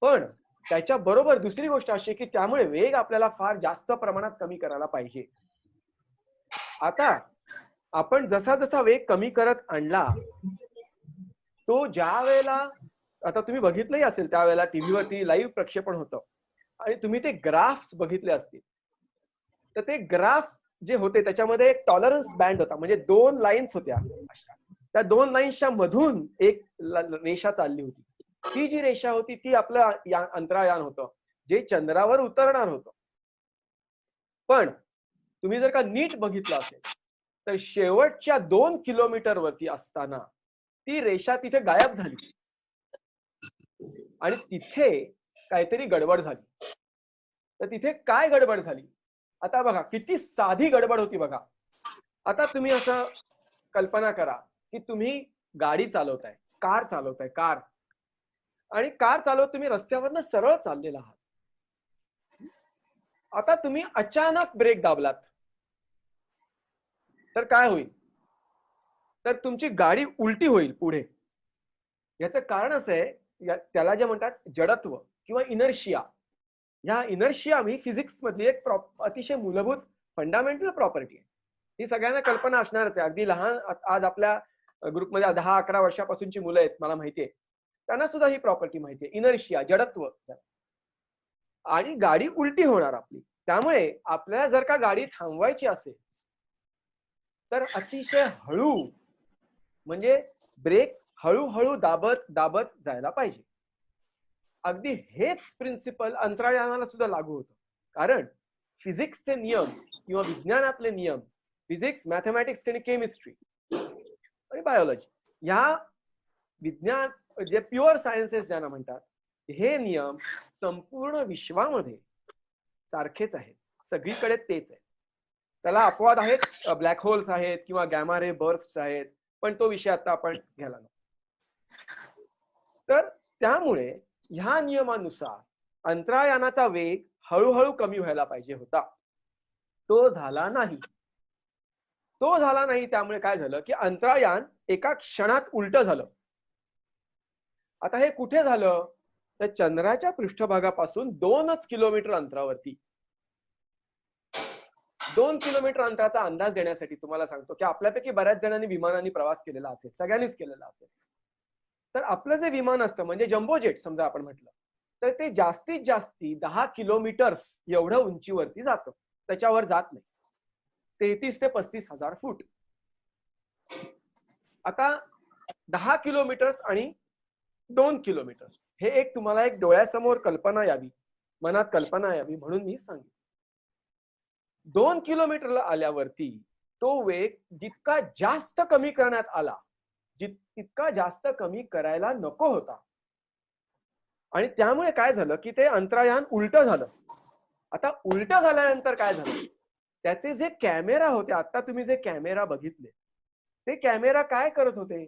Speaker 1: पण त्याच्या बरोबर दुसरी गोष्ट अशी की त्यामुळे वेग आपल्याला फार जास्त प्रमाणात कमी करायला पाहिजे. आता आपण जसा जसा वेग कमी करत आणला तो ज्या वेळेला, आता तुम्ही बघितलंही असेल त्यावेळेला टीव्हीवरती लाईव्ह प्रक्षेपण होतं आणि तुम्ही ते ग्राफ्स बघितले असतील, तर ते ग्राफ्स जे होते त्याच्यामध्ये एक टॉलरन्स बँड होता, म्हणजे 2 लाईन्स होत्या. त्या 2 लाईन्सच्या मधून एक रेषा चालली होती. ती जी रेषा होती ती आपलं अंतराळयान होतं जे चंद्रावर उतरणार होतं. पण तुम्ही जर का नीट बघितलं असेल तर शेवटच्या 2 किलोमीटर वरती असताना ती रेषा तिथे गायब झाली आणि तिथे काहीतरी गडबड झाली. तर तिथे काय गडबड झाली, आता बघा किती साधी गडबड होती बघा. आता तुम्ही असं कल्पना करा की तुम्ही गाडी चालवताय, कार चालवताय, आणि कार चालवत तुम्ही रस्त्यावरनं सरळ चाललेला आहात. आता तुम्ही अचानक ब्रेक दाबलात तर काय होईल, तर तुमची गाडी उलटी होईल पुढे. याचं कारण असं आहे, त्याला जे म्हणतात जडत्व किंवा इनर्शिया. ह्या इनर्शिया ही फिजिक्स मधली एक अतिशय मूलभूत फंडामेंटल प्रॉपर्टी आहे. ही सगळ्यांना कल्पना असणारच आहे. अगदी लहान, आज आपल्या ग्रुपमध्ये 10-11 वर्षापासूनची मुलं आहेत मला माहितीये, त्यांना सुद्धा ही प्रॉपर्टी माहितीये, इनर्शिया, जडत्व. आणि गाडी उलटी होणार आपली. त्यामुळे आपल्याला जर का गाडी थांबवायची असेल तर अतिशय हळू, म्हणजे ब्रेक हळूहळू दाबत दाबत जायला पाहिजे. अगदी हेच प्रिन्सिपल अंतराळयानाला सुद्धा लागू होतं. कारण फिजिक्सचे नियम किंवा विज्ञानातले नियम, फिजिक्स, मॅथमॅटिक्स आणि केमिस्ट्री आणि बायोलॉजी, ह्या विज्ञान जे प्युअर सायन्सेस ज्यांना म्हणतात, हे नियम संपूर्ण विश्वामध्ये सारखेच आहेत, सगळीकडे तेच आहे. त्याला अपवाद आहेत, ब्लॅक होल्स आहेत किंवा गॅमा रे बर्स्ट आहेत, पण तो विषय आता आपण घ्यायला नको. तर त्यामुळे ह्या नियमानुसार अंतराळयानाचा वेग हळूहळू कमी व्हायला पाहिजे होता. तो झाला नाही. त्यामुळे काय झालं की अंतराळयान एका क्षणात उलट झालं. आता हे कुठे झालं, तर चंद्राच्या पृष्ठभागापासून 2 किलोमीटर अंतरावरती. 2 किलोमीटर अंतराचा अंदाज देण्यासाठी तुम्हाला सांगतो की आपल्यापैकी बऱ्याच जणांनी विमानाने प्रवास केलेला असेल, सगळ्यांनीच केलेला असेल. तर आपलं जे विमान असतं म्हणजे जम्बो जेट समजा आपण म्हटलं, तर ते जास्तीत जास्ती 10 किलोमीटर्स एवढं उंचीवरती जातं, त्याच्यावर जात नाही. 33 ते 35 हजार फूट. आता 10 किलोमीटर्स आणि 2 किलोमीटर्स हे एक तुम्हाला एक डोळ्यासमोर कल्पना यावी, मनात कल्पना यावी म्हणून मी सांगितलं. 2 किलोमीटरला आल्यावरती तो वेग जितका जास्त कमी करण्यात आला, तितका जास्त कमी करायला नको होता. आणि त्यामुळे काय झालं की ते अंतराळयान उलट झालं. आता उलट झाल्यानंतर काय झालं, त्याचे जे कॅमेरा होते, आता तुम्ही जे कॅमेरा बघितले, ते कॅमेरा काय करत होते,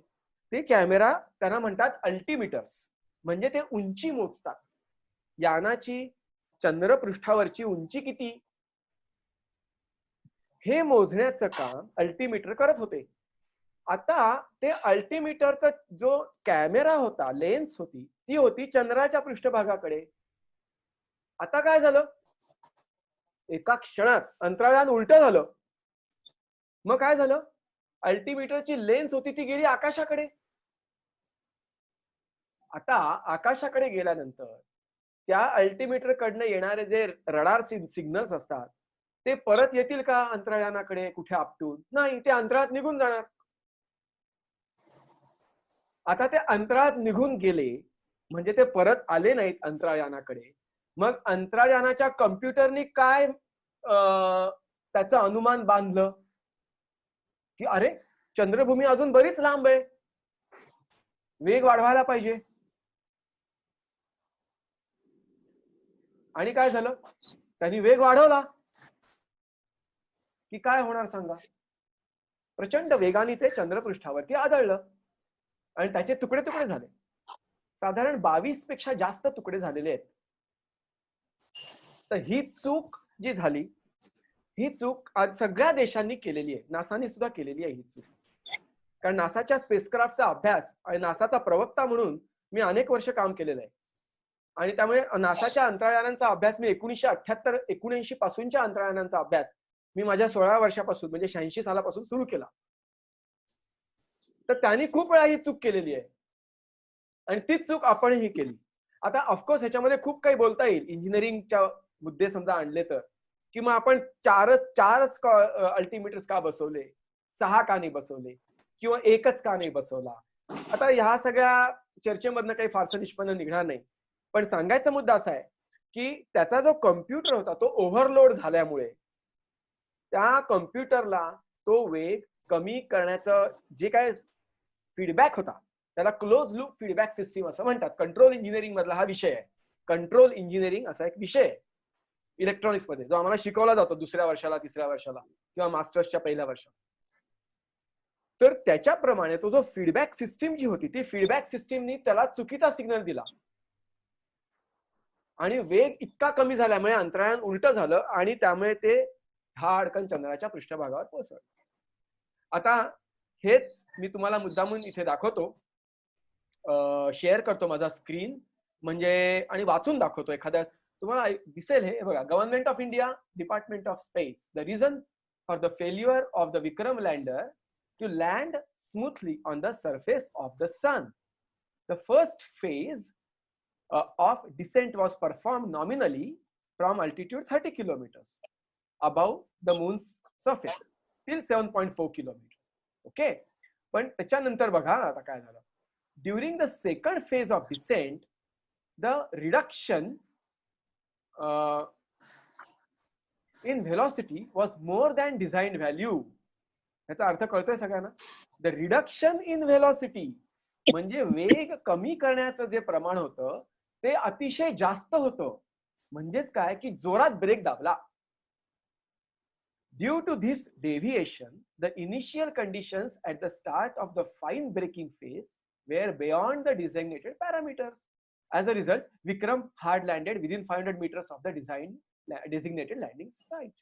Speaker 1: ते कॅमेरा त्यांना म्हणतात अल्टिमीटर्स, म्हणजे ते उंची मोजतात. यानाची चंद्रपृष्ठावरची उंची किती हे मोजण्याचं काम अल्टिमीटर करत होते. आता ते अल्टिमीटरचा जो कॅमेरा होता, लेन्स होती, ती होती चंद्राच्या पृष्ठभागाकडे. आता काय झालं, एका क्षणात अंतराळयान उलट झालं. मग काय झालं, अल्टिमीटरची लेन्स होती ती गेली आकाशाकडे. आता आकाशाकडे गेल्यानंतर त्या अल्टिमीटर कडनं येणारे जे रडार सिग्नल्स असतात ते परत येतील का अंतराळयानाकडे कुठे आपटून? नाही, ते अंतराळात निघून जाणार. आता ते अंतराळात निघून गेले म्हणजे ते परत आले नाहीत अंतराळयानाकडे. मग अंतराळयानाच्या कम्प्युटरनी काय त्याचं अनुमान बांधलं की अरे चंद्रभूमी अजून बरीच लांब आहे, वेग वाढवायला पाहिजे. आणि काय झालं, त्यांनी वेग वाढवला की काय होणार सांगा, प्रचंड वेगाने ते चंद्रपृष्ठावरती आदळलं आणि त्याचे तुकडे तुकडे झाले. साधारण 22 पेक्षा जास्त तुकडे झालेले आहेत. तर ही चूक जी झाली, ही चूक आज सगळ्या देशांनी केलेली आहे, नासाने सुद्धा केलेली आहे ही चूक. कारण नासाच्या स्पेसक्राफ्टचा अभ्यास आणि नासाचा प्रवक्ता म्हणून मी अनेक वर्ष काम केलेलं आहे आणि त्यामुळे नासाच्या अंतराळयानांचा अभ्यास मी 1978-79 पासूनच्या अंतराळयानांचा अभ्यास मी माझ्या 16 वर्षापासून म्हणजे 86 सालापासून सुरू केला. तर त्यांनी खूप वेळा ही चूक केलेली आहे आणि तीच चूक आपणही केली. आता ऑफकोर्स ह्याच्यामध्ये खूप काही बोलता येईल, इंजिनिअरिंगच्या मुद्दे समजा आणले तर, की मग आपण चारच अल्टिमीटर्स का बसवले, 6 का नाही बसवले, किंवा एकच का नाही बसवला. आता ह्या सगळ्या चर्चेमधनं काही फारसं निष्पन्न निघणार नाही. पण सांगायचा मुद्दा असा आहे की त्याचा जो कम्प्युटर होता तो ओव्हरलोड झाल्यामुळे त्या कम्प्युटरला तो वेग कमी करण्याचं जे काय फीडबॅक होता त्याला क्लोज लूप फीडबॅक सिस्टीम असं म्हणतात. कंट्रोल इंजिनिअरिंग मधला हा विषय आहे. कंट्रोल इंजिनिअरिंग असा एक विषय आहे इलेक्ट्रॉनिक्स मध्ये, जो आम्हाला शिकवला जातो 2ऱ्या वर्षाला, 3ऱ्या वर्षाला किंवा मास्टर्सच्या पहिल्या वर्षात. तर त्याच्याप्रमाणे तो जो फीडबॅक सिस्टीम जी होती ती फीडबॅक सिस्टीमनी त्याला चुकीचा सिग्नल दिला आणि वेग इतका कमी झाल्यामुळे अंतराळयान उलट झालं आणि त्यामुळे ते धाडकन चंद्राच्या पृष्ठभागावर पोहोचलं. आता हेच मी तुम्हाला मुद्दामून इथे दाखवतो, शेअर करतो माझा स्क्रीन म्हणजे आणि वाचून दाखवतो. एखाद्या तुम्हाला दिसेल हे बघा, government of India, department of space, the reason for the failure of the Vikram lander to land smoothly on the surface of the sun. The first phase of descent was performed nominally from altitude 30 kilometers above the moon's surface till 7.4 kilometers. Okay, पण त्याच्यानंतर बघा आता काय झालं. During the second phase of descent, the reduction in velocity was more than designed value. याचा अर्थ कळतोय सगळ्यांना? द रिडक्शन इन व्हेलॉसिटी म्हणजे वेग कमी करण्याचं जे प्रमाण होतं ते अतिशय जास्त होतं. म्हणजेच काय की जोरात ब्रेक दाबला. Due to this deviation the initial conditions at the start of the fine braking phase were beyond the designated parameters. As a result Vikram hard landed within 500 meters of the designated landing site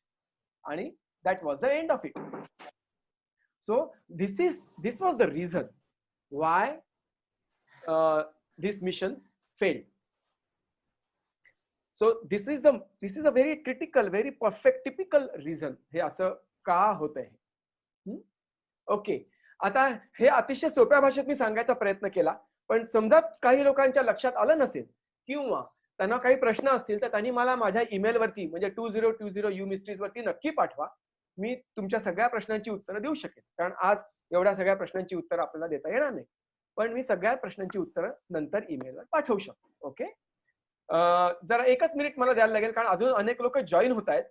Speaker 1: आणि that was the end of it. So this was the reason why this mission failed. So this is a very critical, very perfect, typical reason. हे असं का होतंय. ओके, आता हे अतिशय सोप्या भाषेत मी सांगायचा प्रयत्न केला, पण समजा काही लोकांच्या लक्षात आलं नसेल किंवा त्यांना काही प्रश्न असतील तर त्यांनी मला माझ्या ईमेल वरती म्हणजे 2020umysteries वरती नक्की पाठवा. मी तुमच्या सगळ्या प्रश्नांची उत्तरं देऊ शकेन, कारण आज एवढ्या सगळ्या प्रश्नांची उत्तरं आपल्याला देता येणार नाही, पण मी सगळ्या प्रश्नांची उत्तरं नंतर ईमेलवर पाठवू शकतो. ओके, जरा 1च मिनिट मला द्यायला लागेल कारण अजून अनेक लोक जॉईन होत आहेत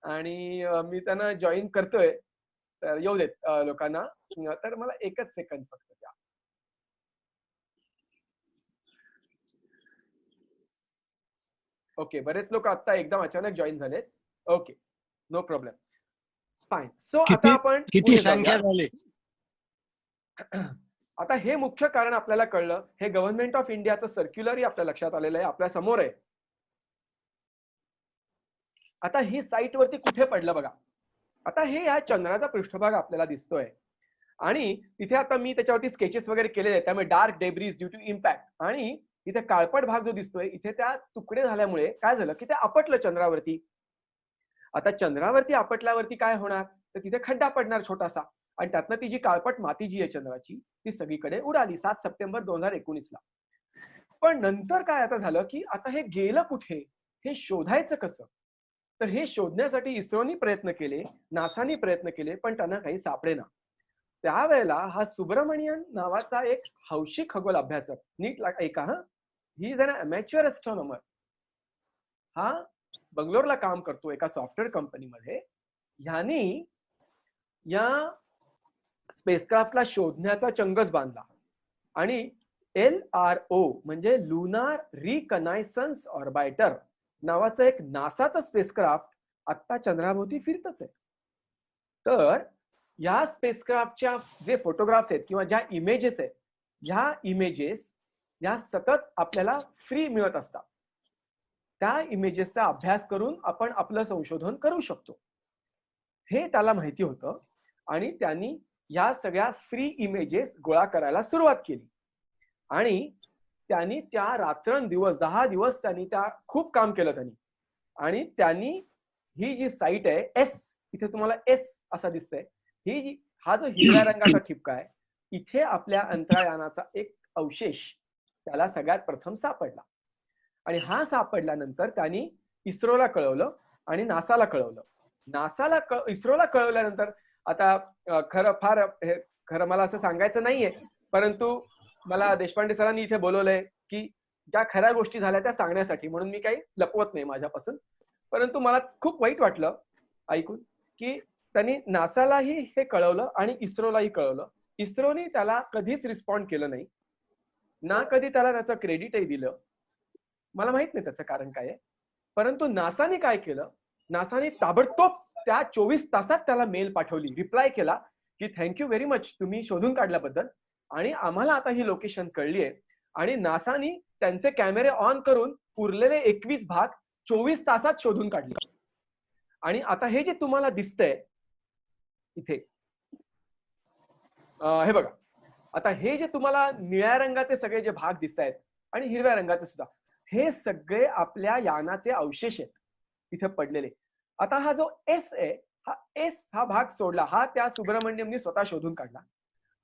Speaker 1: आणि मी त्यांना जॉईन करतोय. तर येऊ देत लोकांना, तर मला 1च सेकंद फक्त द्या. ओके, बरेच लोक आता एकदम अचानक जॉईन झालेत. Okay, no problem, fine. So आता आपण
Speaker 7: किती संख्या झाली?
Speaker 1: आता हे मुख्य कारण आपल्याला कळलं. हे गव्हर्नमेंट ऑफ इंडियाचं सर्क्युलरही आपल्या लक्षात आलेलं आहे, आपल्या समोर आहे. आता ही साईट वरती कुठे पडलं बघा. आता हे या चंद्राचा पृष्ठभाग आपल्याला दिसतोय आणि तिथे आता मी त्याच्यावरती स्केचेस वगैरे केलेले आहेत. त्यामुळे dark debris due to impact आणि इथे काळपट भाग जो दिसतोय इथे त्या तुकडे झाल्यामुळे काय झालं की ते आपटलं चंद्रावरती. आता चंद्रावरती आपटल्यावरती काय होणार तर तिथे खड्डा पडणार छोटासा आणि त्यातनं ती जी काळपट माती जी आहे चंद्राची ती सगळीकडे उडाली 7 सप्टेंबर 2019ला. पण नंतर काय आता झालं की आता हे गेलं कुठे हे शोधायचं कसं. तर हे शोधण्यासाठी इस्रोनी प्रयत्न केले, नासानी प्रयत्न केले, पण त्यांना काही सापडेना. त्यावेळेला हा सुब्रमण्यन नावाचा एक हौशी खगोल अभ्यासक, नीट ऐका हा, ही इज एन अमॅच्युअर एस्ट्रॉनॉमर. हा बंगलोरला काम करतो एका सॉफ्टवेअर कंपनीमध्ये. ह्यानी या स्पेसक्राफ्टला शोधण्याचा चंगच बांधला आणि LRO म्हणजे लुनार रिकनायसन्स ऑर्बिटर नावाचं एक नासाचं स्पेसक्राफ्ट आता चंद्राभोवती फिरतच आहे. तर या स्पेसक्राफ्टच्या जे फोटोग्राफ्स आहेत किंवा ज्या इमेजेस आहेत ह्या इमेजेस या सतत आपल्याला फ्री मिळत असतात. त्या इमेजेसचा अभ्यास करून आपण आपलं संशोधन करू शकतो हे त्याला माहिती होतं आणि त्यांनी या सगळ्या फ्री इमेजेस गोळा करायला सुरुवात केली आणि त्यांनी त्या रात्रंदिवस 10 दिवस त्यांनी त्या खूप काम केलं त्यांनी आणि त्यांनी ही जी साईट आहे एस, इथे तुम्हाला एस असा दिसतंय, ही जी हा जो हिरव्या रंगाचा ठिपका आहे इथे आपल्या अंतरायानाचा एक अवशेष त्याला सगळ्यात प्रथम सापडला आणि हा सापडल्यानंतर त्यांनी इस्रोला कळवलं आणि नासाला कळवलं. इस्रोला कळवल्यानंतर आता खरं मला असं सांगायचं नाहीये, परंतु मला देशपांडे सरांनी इथे बोलवलंय की ज्या खऱ्या गोष्टी झाल्या त्या सांगण्यासाठी, म्हणून मी काही लपवत नाही माझ्यापासून. परंतु मला खूप वाईट वाटलं ऐकून की त्यांनी नासालाही हे कळवलं आणि इस्रोलाही कळवलं. इस्रोने त्याला कधीच रिस्पॉन्ड केलं नाही ना, कधी त्याला त्याचं क्रेडिटही दिलं. मला माहित नाही त्याचं कारण काय आहे, परंतु नासाने काय केलं, नासाने ताबडतोब त्या 24 तासात त्याला मेल पाठवली, रिप्लाय केला की थँक्यू व्हेरी मच तुम्ही शोधून काढल्याबद्दल आणि आम्हाला आता ही लोकेशन कळली आहे. आणि नासानी त्यांचे कॅमेरे ऑन करून उरलेले 21 भाग 24 तासात शोधून काढले. आणि आता हे जे तुम्हाला दिसतंय इथे हे बघा, आता हे जे तुम्हाला निळ्या रंगाचे सगळे जे भाग दिसत आहेत आणि हिरव्या रंगाचे सुद्धा, हे सगळे आपल्या यानाचे अवशेष आहेत तिथे पडलेले. आता हा जो एस आहे, हा भाग सोडला, हा त्या सुब्रमण्यमनी स्वतः शोधून काढला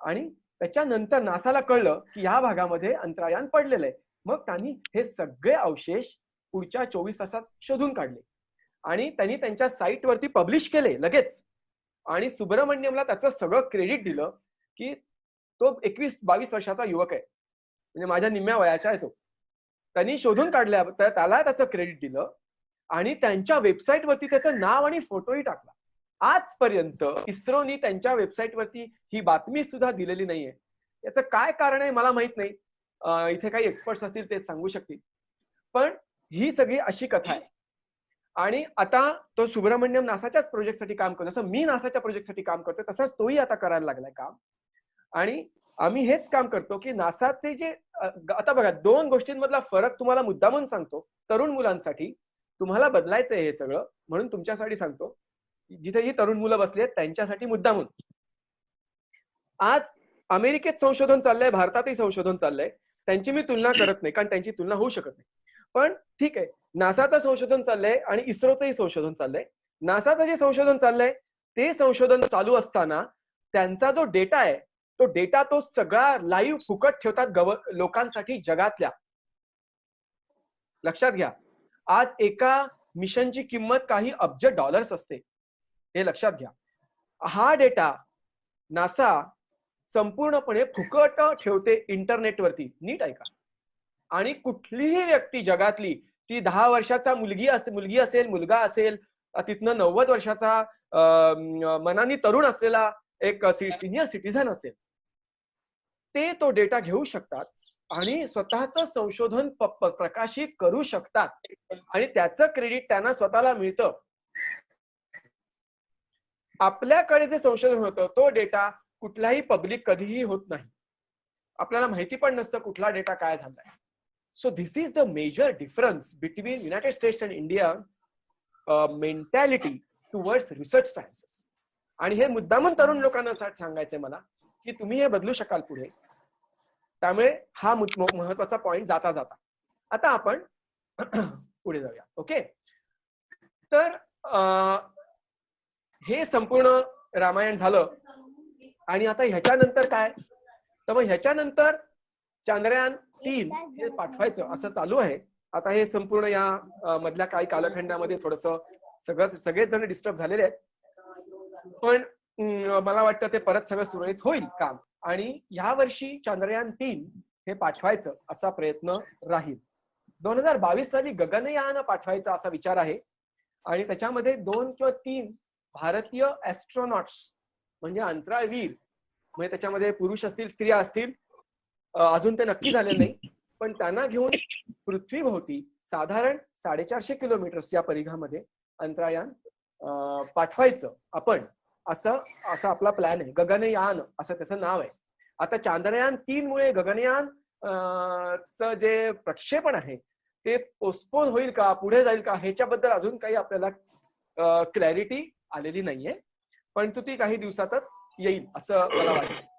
Speaker 1: आणि त्याच्यानंतर नासाला कळलं की या भागामध्ये अंतरायान पडलेलं आहे. मग त्यांनी हे सगळे अवशेष पुढच्या 24 तासात शोधून काढले आणि त्यांनी त्यांच्या साईटवरती पब्लिश केले लगेच. आणि सुब्रमण्यमला त्याचं सगळं क्रेडिट दिलं की तो 21-22 वर्षाचा युवक आहे, म्हणजे माझ्या निम्म्या वयाचा आहे तो. त्यांनी शोधून काढल्या तर त्याला त्याचं क्रेडिट दिलं आणि त्यांच्या वेबसाईटवरती त्याचं नाव आणि फोटोही टाकला. आजपर्यंत इस्रोनी त्यांच्या वेबसाईटवरती ही बातमी सुद्धा दिलेली नाहीये. याचं काय कारण आहे मला माहित नाही, इथे काही एक्सपर्ट्स असतील ते सांगू शकतील, पण ही सगळी अशी कथा आहे. आणि आता तो सुब्रमण्यम नासाच्याच प्रोजेक्टसाठी काम करतो, जसं मी नासाच्या प्रोजेक्टसाठी काम करतो तसंच तोही आता करायला लागलाय काम. आणि आम्ही हेच काम करतो की नासाचे जे आता बघा 2 गोष्टींमधला फरक तुम्हाला मुद्दामून सांगतो. तरुण मुलांसाठी तुम्हाला बदलायचंय हे सगळं, म्हणून तुमच्यासाठी सांगतो. जिथे जी तरुण मुलं बसली आहेत त्यांच्यासाठी मुद्दामून. आज अमेरिकेत संशोधन चाललंय, भारतातही संशोधन चाललंय, त्यांची मी तुलना करत नाही कारण त्यांची तुलना होऊ शकत नाही. पण ठीक आहे, नासाचं संशोधन चाललंय आणि इस्रोचंही संशोधन चाललंय. नासाचं जे संशोधन चाललंय ते संशोधन चालू असताना त्यांचा जो डेटा आहे तो सगळा लाईव्ह फुकट ठेवतात लोकांसाठी जगातल्या. लक्षात घ्या, आज एका मिशनची किंमत काही अब्ज डॉलर्स असते, हे लक्षात घ्या. हा डेटा नासा संपूर्णपणे फुकट ठेवते इंटरनेटवरती, नीट ऐका. आणि कुठलीही व्यक्ती जगातली, ती 10 वर्षाचा मुलगी असेल, मुलगा असेल, तिथनं 90 वर्षाचा मनाने तरुण असलेला एक सिनियर सिटीझन असेल, ते तो डेटा घेऊ शकतात आणि स्वतःचं संशोधन प्रकाशित करू शकतात आणि त्याचं क्रेडिट त्यांना स्वतःला मिळतं. आपल्याकडे जे संशोधन होतं तो डेटा कुठलाही पब्लिक कधीही होत नाही. आपल्याला माहिती पण नसतं कुठला डेटा काय झालाय. So this is the major difference between United States and India mentality towards research sciences. आणि हे मुद्दामून तरुण लोकांना सांगायचंय मला की तुम्ही हे बदलू शकाल पुढे. त्यामुळे हा महत्वाचा पॉइंट जाता जाता. आता आपण पुढे जाऊया. ओके, तर हे संपूर्ण रामायण झालं. आणि आता ह्याच्यानंतर काय, तर मग ह्याच्यानंतर चांद्रयान 3 हे पाठवायचं असं चालू आहे. आता हे संपूर्ण या मधल्या काही कालखंडामध्ये थोडस सगळेच जण डिस्टर्ब झालेले आहेत, पण मला वाटतं ते परत सगळं सुरळीत होईल काम. आणि ह्या वर्षी चांद्रयान 3 हे पाठवायचं असा प्रयत्न राहील. 2022 साली गगनयान पाठवायचा असा विचार आहे. आणि त्याच्यामध्ये 2 किंवा 3 भारतीय ऍस्ट्रॉनॉट्स म्हणजे अंतराळवीर, म्हणजे त्याच्यामध्ये पुरुष असतील स्त्रिया असतील, अजून ते नक्की झालेलं नाही, पण त्यांना घेऊन पृथ्वीभोवती साधारण 450 किलोमीटर्स या परिघामध्ये अंतराळयान पाठवायचं आपण, असं आपला प्लॅन आहे. गगनयान असं त्याचं नाव आहे. आता चांद्रयान 3 मुळे गगनयान चं जे प्रक्षेपण आहे ते पोस्टपोन होईल का, पुढे जाईल का, ह्याच्याबद्दल अजून काही आपल्याला क्लॅरिटी आलेली नाहीये, परंतु ती काही दिवसातच येईल असं मला वाटतं.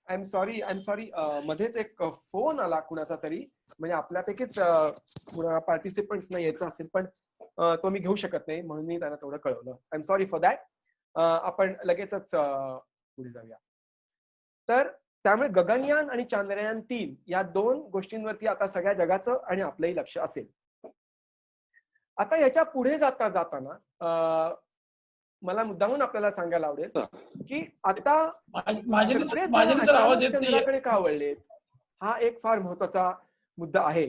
Speaker 1: आय एम सॉरी मध्येच एक फोन आला कुणाचा तरी, म्हणजे आपल्यापैकीच पार्टिसिपंट्स नाही यायचं असेल, पण तो मी घेऊ शकत नाही म्हणून मी त्यांना तेवढं कळवलं. I am sorry for that. आपण लगेचच पुढे जाऊया. तर त्यामुळे गगनयान आणि चांद्रयान 3 या 2 गोष्टींवरती आता सगळ्या जगाचं आणि आपलंही लक्ष असेल. आता याच्या पुढे जाताना मला मुद्दामून आपल्याला सांगायला आवडेल की आता चंद्राकडे का वळलेत, हा एक फार महत्वाचा मुद्दा आहे.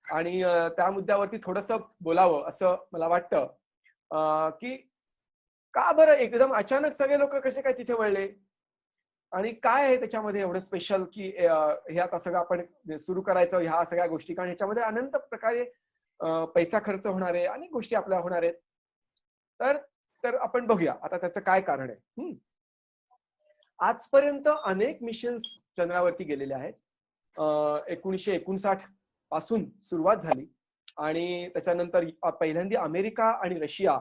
Speaker 1: आणि त्या मुद्द्यावरती थोडस बोलावं असं मला वाटतं की का बरं एकदम अचानक सगळे लोक कसे काय तिथे वळले, आणि काय आहे त्याच्यामध्ये एवढं स्पेशल की हे आता सगळं आपण सुरू करायचं ह्या सगळ्या गोष्टी. कारण ह्याच्यामध्ये अनंत प्रकारे पैसा खर्च होणारे अनेक गोष्टी आपल्या होणार आहेत. तर आपण बघूया आता त्याचं काय कारण आहे. आजपर्यंत अनेक मिशन्स चंद्रावरती गेलेले आहेत. 1959 पासून सुरुवात झाली आणि त्याच्यानंतर पहिल्यांदा अमेरिका आणि रशिया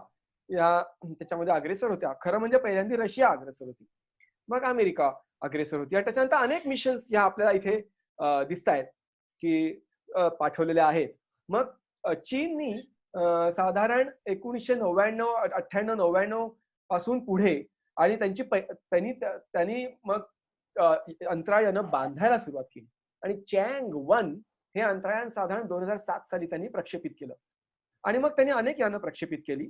Speaker 1: या त्याच्यामध्ये अग्रेसर होत्या. खरं म्हणजे पहिल्यांदा रशिया अग्रेसर होती, मग अमेरिका अग्रेसर होती, आणि त्याच्यानंतर अनेक मिशन्स या आपल्याला इथे दिसत आहेत की पाठवलेल्या आहेत. मग चीननी साधारण 1998-99 पासून पुढे आणि त्यांनी मग अंतराळयानं बांधायला सुरुवात केली. आणि चँग 1 हे अंतराळयान साधारण 2007 साली त्यांनी प्रक्षेपित केलं. आणि मग त्यांनी अनेक यानं प्रक्षेपित केली.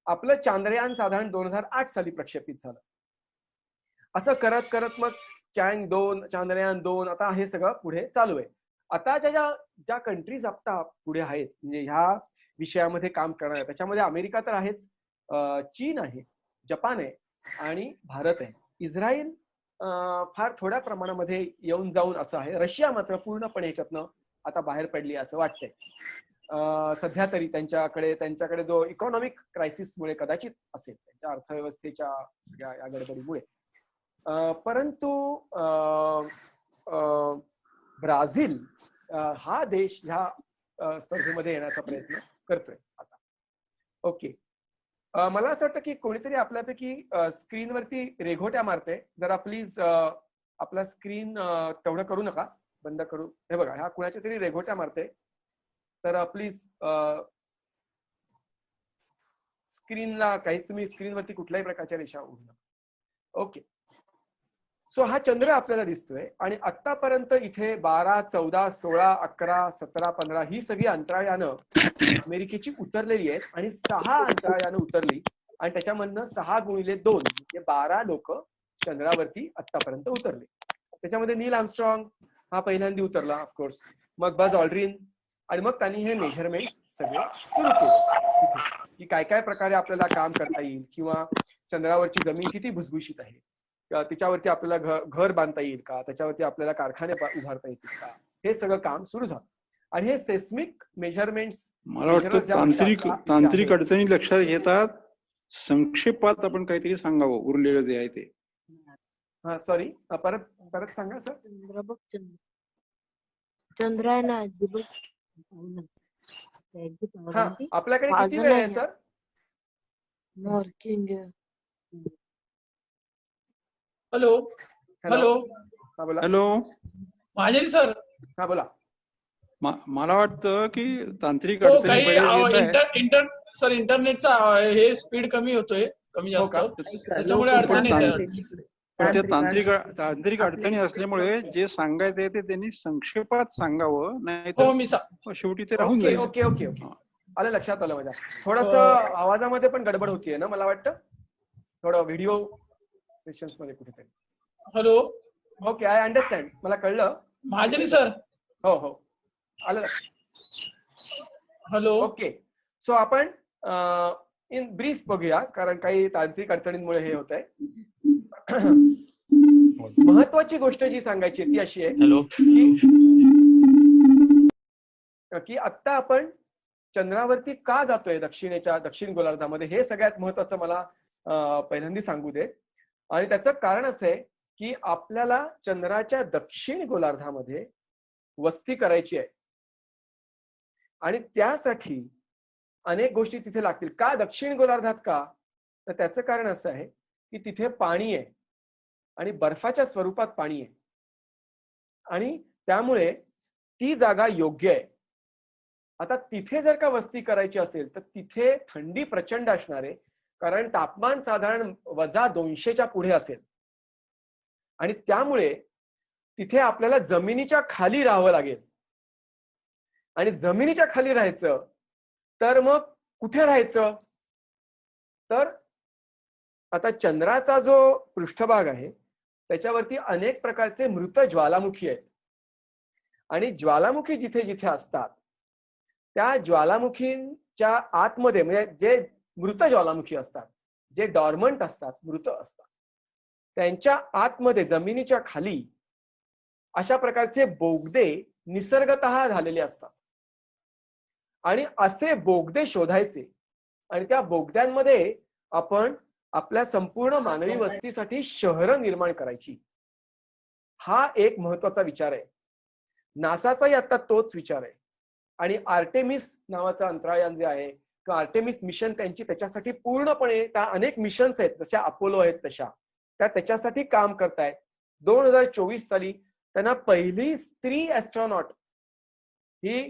Speaker 1: आपलं चांद्रयान साधारण 2008 साली प्रक्षेपित झालं. असं करत करत मग चँग 2, चांद्रयान 2, आता हे सगळं पुढे चालू आहे. आता ज्या कंट्रीज आता पुढे आहेत म्हणजे ह्या विषयामध्ये काम करणार, त्याच्यामध्ये अमेरिका तर आहेच, चीन आहे, जपान आहे आणि भारत आहे. इस्रायल फार थोड्या प्रमाणामध्ये येऊन जाऊन असं आहे. रशिया मात्र पूर्णपणे ह्याच्यातनं आता बाहेर पडली असं वाटतंय सध्या तरी. त्यांच्याकडे जो इकॉनॉमिक क्रायसिसमुळे कदाचित असेल, त्यांच्या अर्थव्यवस्थेच्या या गडबडीमुळे. परंतु ब्राझील हा देश ह्या स्पर्धेमध्ये येण्याचा प्रयत्न करतोय आता. ओके, मला असं वाटतं की कोणीतरी आपल्यापैकी स्क्रीनवरती रेघोट्या मारते. जरा प्लीज आपला स्क्रीन तेवढं करू नका, बंद करू. हे बघा, ह्या कुणाच्या तरी रेघोट्या मारते, तर प्लीज स्क्रीनला काहीच तुम्ही स्क्रीनवरती कुठल्याही प्रकारच्या रेषा उघडू नका. ओके, सो हा चंद्र आपल्याला दिसतोय आणि आतापर्यंत इथे 12, 14, 16, 11, 17, 15 ही सगळी अंतराळयानं अमेरिकेची उतरलेली आहेत आणि 6 अंतराळयानं उतरली आणि त्याच्यामधनं 6 गुणिले 2 म्हणजे 12 लोक चंद्रावरती आतापर्यंत उतरले. त्याच्यामध्ये नील आर्मस्ट्रॉंग हा पहिल्यांदा उतरला ऑफकोर्स, मग बज ऑल्ड्रिन, आणि मग त्यांनी हे मेजरमेंट सगळे सुरू केले. की काय काय प्रकारे आपल्याला काम करता येईल, किंवा चंद्रावरची जमीन किती भुसभुशीत आहे, तिच्यावरती आपल्याला घर बांधता येईल का, त्याच्यावरती आपल्याला कारखाने उभारता येतील का, हे सगळं काम सुरू झालं. आणि हे सेस्मिक मेजरमेंट्स
Speaker 7: मला वाटतं तांत्रिक अडचणी लक्षात घेतात संक्षेपात आपण काहीतरी सांगावं उरलेलं जे आहे ते.
Speaker 1: हा सॉरी, परत सांगा सर.
Speaker 8: चंद्रायन
Speaker 1: हा, आपल्याकडे किती वेळ आहे सर?
Speaker 2: हॅलो हॅलो
Speaker 1: हा बोला.
Speaker 7: हॅलो
Speaker 2: महाजनी सर.
Speaker 1: हा बोला.
Speaker 7: मला वाटतं की तांत्रिक
Speaker 2: हो,
Speaker 7: अडचणी
Speaker 2: काही इंटरनेटचा हे स्पीड कमी होतोय, कमी जास्त, त्याच्यामुळे अडचणी येतात.
Speaker 7: पण त्या तांत्रिक अडचणी असल्यामुळे जे सांगायचं आहे ते त्यांनी संक्षेपात सांगावं, नाही तर शेवटी ते राहून जाईल.
Speaker 1: ओके ओके ओके, आलं लक्षात आलं माझ्या. थोडस आवाजामध्ये पण गडबड होतीये ना, मला वाटतं थोडं व्हिडिओ सेशन्स मध्ये कुठेतरी.
Speaker 2: हॅलो.
Speaker 1: ओके, आय अंडरस्टँड, मला कळलं
Speaker 2: महाजनी सर.
Speaker 1: हो हो, आलं.
Speaker 2: हॅलो.
Speaker 1: ओके, सो आपण इन ब्रीफ बघूया, कारण काही तांत्रिक अडचणींमुळे हे होत आहे. महत्वाची गोष्ट जी सांगायची ती अशी आहे की आता आपण चंद्रावरती का जातोय दक्षिण गोलार्धामध्ये, हे सगळ्यात महत्वाचं मला पहिल्यांदा सांगू दे. आणि त्याचं कारण असं आहे की आपल्याला चंद्राच्या दक्षिण गोलार्धामध्ये वस्ती करायची आहे, आणि त्यासाठी अनेक गोष्टी तिथे लागतील. का दक्षिण गोलार्धात का? तर त्याचं कारण असं आहे की तिथे पाणी आहे, आणि बर्फाच्या स्वरूपात पाणी आहे, आणि त्यामुळे ती जागा योग्य आहे. आता तिथे जर का वस्ती करायची असेल तर तिथे थंडी प्रचंड असणार आहे, कारण तापमान साधारण -200च्या पुढे असेल, आणि त्यामुळे तिथे आपल्याला जमिनीच्या खाली राहावं लागेल. आणि जमिनीच्या खाली राहायचं तर मग कुठे राहायचं? तर आता चंद्राचा जो पृष्ठभाग आहे त्याच्यावरती अनेक प्रकारचे मृत ज्वालामुखी आहेत, आणि ज्वालामुखी जिथे जिथे असतात त्या ज्वालामुखींच्या आतमध्ये, म्हणजे जे मृत ज्वालामुखी असतात, जे डॉर्मंट असतात, मृत असतात, त्यांच्या आतमध्ये जमिनीच्या खाली अशा प्रकारचे बोगदे निसर्गतः झालेले असतात. आणि असे बोगदे शोधायचे, आणि त्या बोगद्यांमध्ये आपण आपल्या संपूर्ण मानवी वस्तीसाठी शहरं निर्माण करायची. हा एक महत्वाचा विचार आहे. नासाचाही आता तोच विचार आहे. आणि आर्टेमिस नावाचं अंतराळयान जे आहे, किंवा आर्टेमिस मिशन, त्यांची त्याच्यासाठी पूर्णपणे, त्या अनेक मिशन्स आहेत जशा अपोलो आहेत तशा, त्या त्याच्यासाठी काम करतायत. 2024 साली त्यांना पहिली स्त्री ऍस्ट्रॉनॉट ही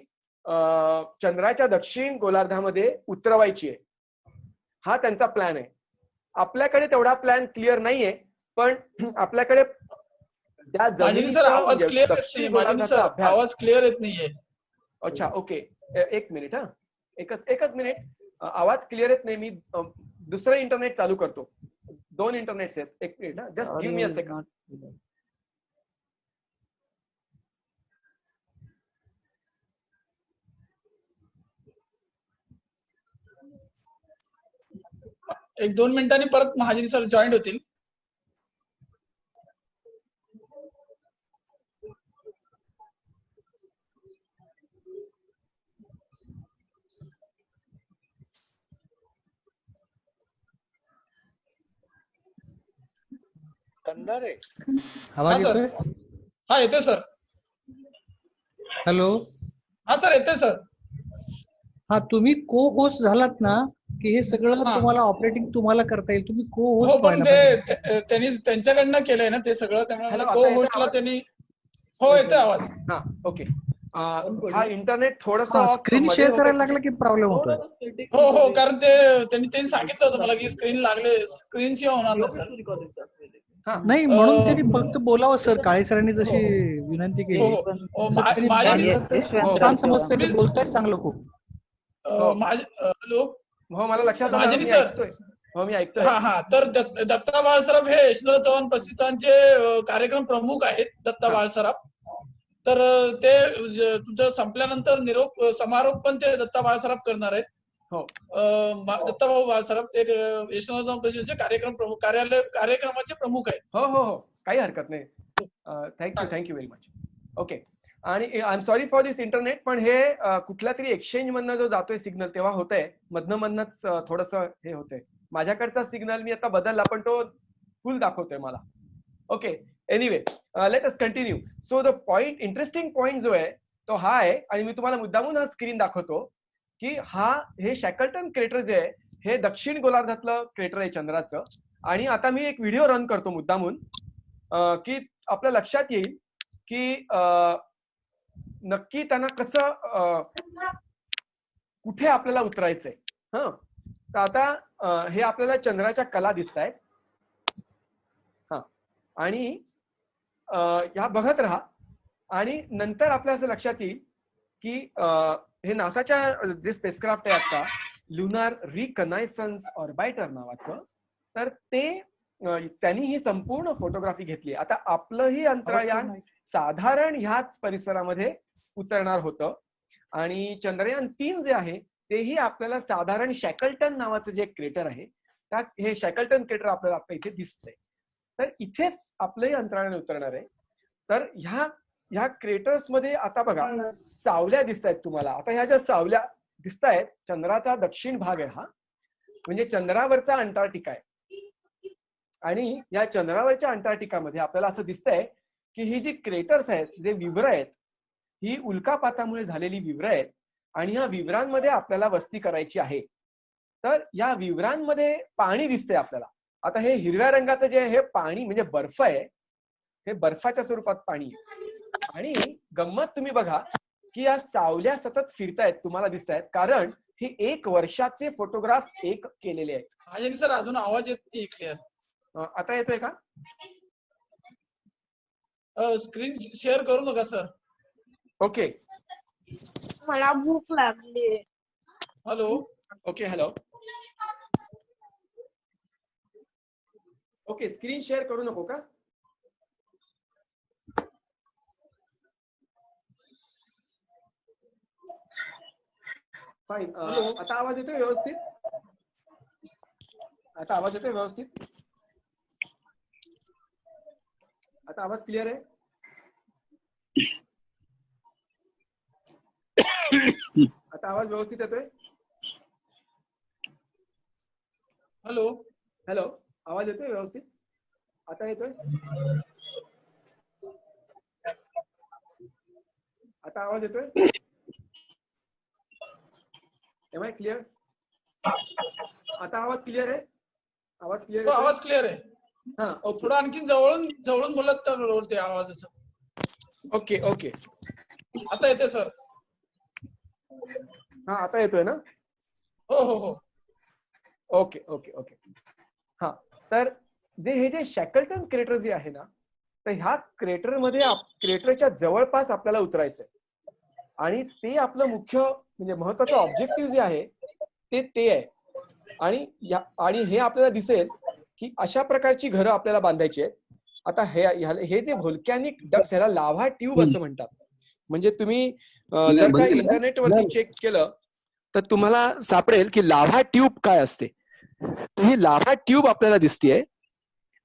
Speaker 1: चंद्राच्या दक्षिण गोलार्धामध्ये उतरवायची आहे. हा त्यांचा प्लॅन आहे. आपल्याकडे तेवढा प्लॅन क्लिअर नाहीये, पण आपल्याकडे त्या
Speaker 2: आवाज क्लिअर येत नाहीये.
Speaker 1: अच्छा, ओके, एक मिनिट. हा, एकच मिनिट. आवाज क्लिअर येत नाही. मी दुसरं इंटरनेट चालू करतो. 2 इंटरनेट्स आहेत. एक minute, just give me a second.
Speaker 2: एक 2 मिनिटांनी परत महाजनी सर जॉईन होतील.
Speaker 9: आवाज येतोय?
Speaker 2: हा, येतोय सर.
Speaker 9: हॅलो.
Speaker 2: हा सर, येतोय सर.
Speaker 9: हा, तुम्ही को होस्ट झालात ना की हे सगळं तुम्हाला ऑपरेटिंग तुम्हाला करता येईल. तुम्ही को होस्ट.
Speaker 2: हो, पण ते त्यांनी त्यांच्याकडनं केलंय ना ते सगळं, त्यामुळे मला को होस्टला त्यांनी. हो, येतोय आवाज.
Speaker 1: हा, ओके. हा इंटरनेट थोडंसं
Speaker 9: स्क्रीन शेअर करायला लागलं की प्रॉब्लेम होतो.
Speaker 2: हो हो, कारण त्यांनी सांगितलं होतं मला की स्क्रीन लागले, स्क्रीन शिवाय होणार नाही सर.
Speaker 9: नाही, म्हणून त्यांनी फक्त बोलावं सर. काळे सरांनी जशी विनंती केली. छान समजतंय, बोलतायत चांगलं खूप.
Speaker 2: हॅलो.
Speaker 1: हो, मला लक्षात आलं.
Speaker 2: महाजनी सर.
Speaker 1: हो, मी ऐकतोय.
Speaker 2: हा, तर दत्ता बाळसराफ हे यशवंत चव्हाण पसितांचे कार्यक्रम प्रमुख आहेत. दत्ता बाळसराफ. तर ते तुमचं संपल्यानंतर समारोप पण ते दत्ता बाळसराफ करणार आहेत.
Speaker 1: हो.
Speaker 2: दत्ताभाऊ बाळसाहेब ते यशवंतराव परिषदेचे कार्यक्रमाचे प्रमुख आहेत.
Speaker 1: हो हो हो, काही हरकत नाही. Thank you very much. ओके. आणि I am sorry for this internet, पण हे कुठल्या तरी एक्सचेंज मधनं जो जातोय सिग्नल तेव्हा होतंय, मधनच थोडंसं हे होतंय. माझ्याकडचा सिग्नल मी आता बदलला, पण तो फुल दाखवतोय मला. Okay, anyway let us continue. So the point, interesting point जो आहे तो हा आहे, आणि मी तुम्हाला मुद्दामून हा स्क्रीन दाखवतो की हे शॅकल्टन क्रेटर जे आहे हे दक्षिण गोलार्धातलं क्रेटर आहे चंद्राचं. आणि आता मी एक व्हिडिओ रन करतो मुद्दामून की आपल्या लक्षात येईल की नक्की त्यांना कसं कुठे आपल्याला उतरायचंय. तर आता हे आपल्याला चंद्राच्या कला दिसत आहेत. आणि ह्या बघत राहा, आणि नंतर आपल्या असं लक्षात येईल की हे नासाच्या जे स्पेसक्राफ्ट आहे आता, लुनार रिकनायसन्स ऑर्बिटर नावाचं, तर ते त्यांनी ही संपूर्ण फोटोग्राफी घेतली. आता आपलंही अंतराळयान साधारण ह्याच परिसरामध्ये उतरणार होतं, आणि चंद्रयान 3 जे आहे तेही आपल्याला साधारण शॅकल्टन नावाचं जे क्रेटर आहे, त्यात हे शॅकल्टन क्रेटर आपल्याला आता इथे दिसतंय. तर इथेच आपलंही अंतराळयान उतरणार आहे. तर ह्या क्रेटर्स मध्ये आता बघा सावल्या दिसत आहेत तुम्हाला. आता ह्या ज्या सावल्या दिसत आहेत, चंद्राचा दक्षिण भाग आहे हा, म्हणजे चंद्रावरचा अंटार्क्टिका आहे. आणि या चंद्रावरच्या अंटार्क्टिकामध्ये आपल्याला असं दिसतंय की ही जी क्रेटर्स आहेत, जे विव्र आहेत, ही उल्कापातामुळे झालेली विव्र आहेत, आणि ह्या विव्रांमध्ये आपल्याला वस्ती करायची आहे. तर या विव्रांमध्ये पाणी दिसतंय आपल्याला. आता हे हिरव्या रंगाचं जे आहे हे पाणी म्हणजे बर्फ आहे, हे बर्फाच्या स्वरूपात पाणी आहे. आणि गंमत तुम्ही बघा की या सावल्या सतत फिरतायत, तुम्हाला दिसत आहेत, कारण हे 1 वर्षाचे फोटोग्राफ्स केलेले आहेत.
Speaker 2: सर अजून आवाज येत नाही क्लिअर.
Speaker 1: आता येतोय का?
Speaker 2: स्क्रीन शेअर करू नका सर.
Speaker 1: ओके,
Speaker 8: मला भूक लागली.
Speaker 2: Hello.
Speaker 1: Okay, hello. Okay, screen share करू नको का? फाईन. आता आवाज येतोय व्यवस्थित? आता आवाज येतोय व्यवस्थित? आता आवाज क्लिअर आहे? आता आवाज व्यवस्थित येतोय?
Speaker 2: हॅलो.
Speaker 1: हॅलो, आवाज येतोय व्यवस्थित? आता येतोय? आता आवाज येतोय? Am I clear? आता आवाज क्लिअर आहे? आवाज क्लिअर?
Speaker 2: आवाज क्लिअर आहे.
Speaker 1: हा, ओके.
Speaker 2: थोडं आणखी जवळून बोलत तर बरोबर ते आवाजाचं.
Speaker 1: ओके ओके,
Speaker 2: आता येतोय सर.
Speaker 1: हा, आता येतोय ना?
Speaker 2: हो हो हो.
Speaker 1: Okay okay okay. हा, तर हे जे शॅकल्टन क्रेटर जे आहे ना, तर ह्या क्रेटरमध्ये क्रेटरच्या जवळपास आपल्याला उतरायचंय, आणि ते आपलं मुख्य म्हणजे महत्वाचं ऑब्जेक्टिव्ह जे आहे ते आहे. आणि हे आपल्याला दिसेल की अशा प्रकारची घरं आपल्याला बांधायची आहेत. आता हे जे व्होल्कॅनिक डक्ट्स, ह्याला लाव्हा ट्यूब असं म्हणतात. म्हणजे तुम्ही जर का इंटरनेटवरती चेक केलं तर तुम्हाला सापडेल की लाव्हा ट्यूब काय असते. तर ही लाव्हा ट्यूब आपल्याला दिसतेय,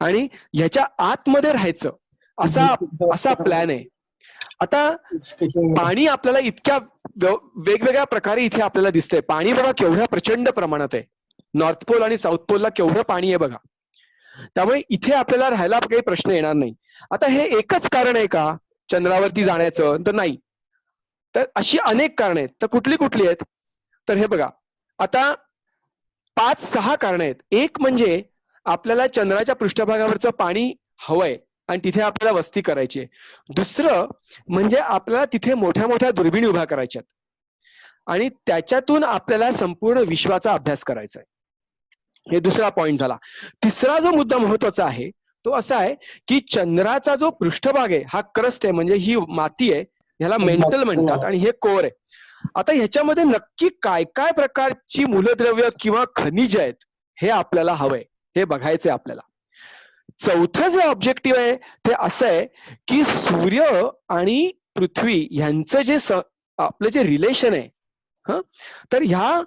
Speaker 1: आणि ह्याच्या आतमध्ये राहायचं असा प्लॅन आहे. आता पाणी आपल्याला इतक्या वेगवेगळ्या प्रकारे इथे आपल्याला दिसतंय. पाणी बघा केवढ्या प्रचंड प्रमाणात आहे. नॉर्थ पोल आणि साऊथ पोलला केवढं पाणी आहे बघा. त्यामुळे इथे आपल्याला राहायला काही प्रश्न येणार नाही. आता हे एकच कारण आहे का चंद्रावरती जाण्याचं? तर नाही. तर अशी अनेक कारण आहेत. तर कुठली आहेत? तर हे बघा, आता 5-6 कारण आहेत. एक म्हणजे आपल्याला चंद्राच्या पृष्ठभागावरचं पाणी हवंय आणि तिथे आपल्याला वस्ती करायची आहे. दुसरं म्हणजे आपल्याला तिथे मोठ्या मोठ्या दुर्बिणी उभ्या करायच्यात, आणि त्याच्यातून आपल्याला संपूर्ण विश्वाचा अभ्यास करायचा आहे. हे दुसरा पॉइंट झाला. तिसरा जो मुद्दा महत्वाचा आहे तो असा आहे की चंद्राचा जो पृष्ठभाग आहे हा क्रस्ट आहे, म्हणजे ही माती आहे, ह्याला मेंटल म्हणतात, आणि हे कोर आहे. आता ह्याच्यामध्ये नक्की काय काय प्रकारची मूलद्रव्य किंवा खनिज आहेत हे आपल्याला हवंय, हे बघायचंय आपल्याला. चौथं जे ऑब्जेक्टिव्ह आहे ते असं आहे की सूर्य आणि पृथ्वी यांचं जे आपलं जे रिलेशन आहे, तर ह्या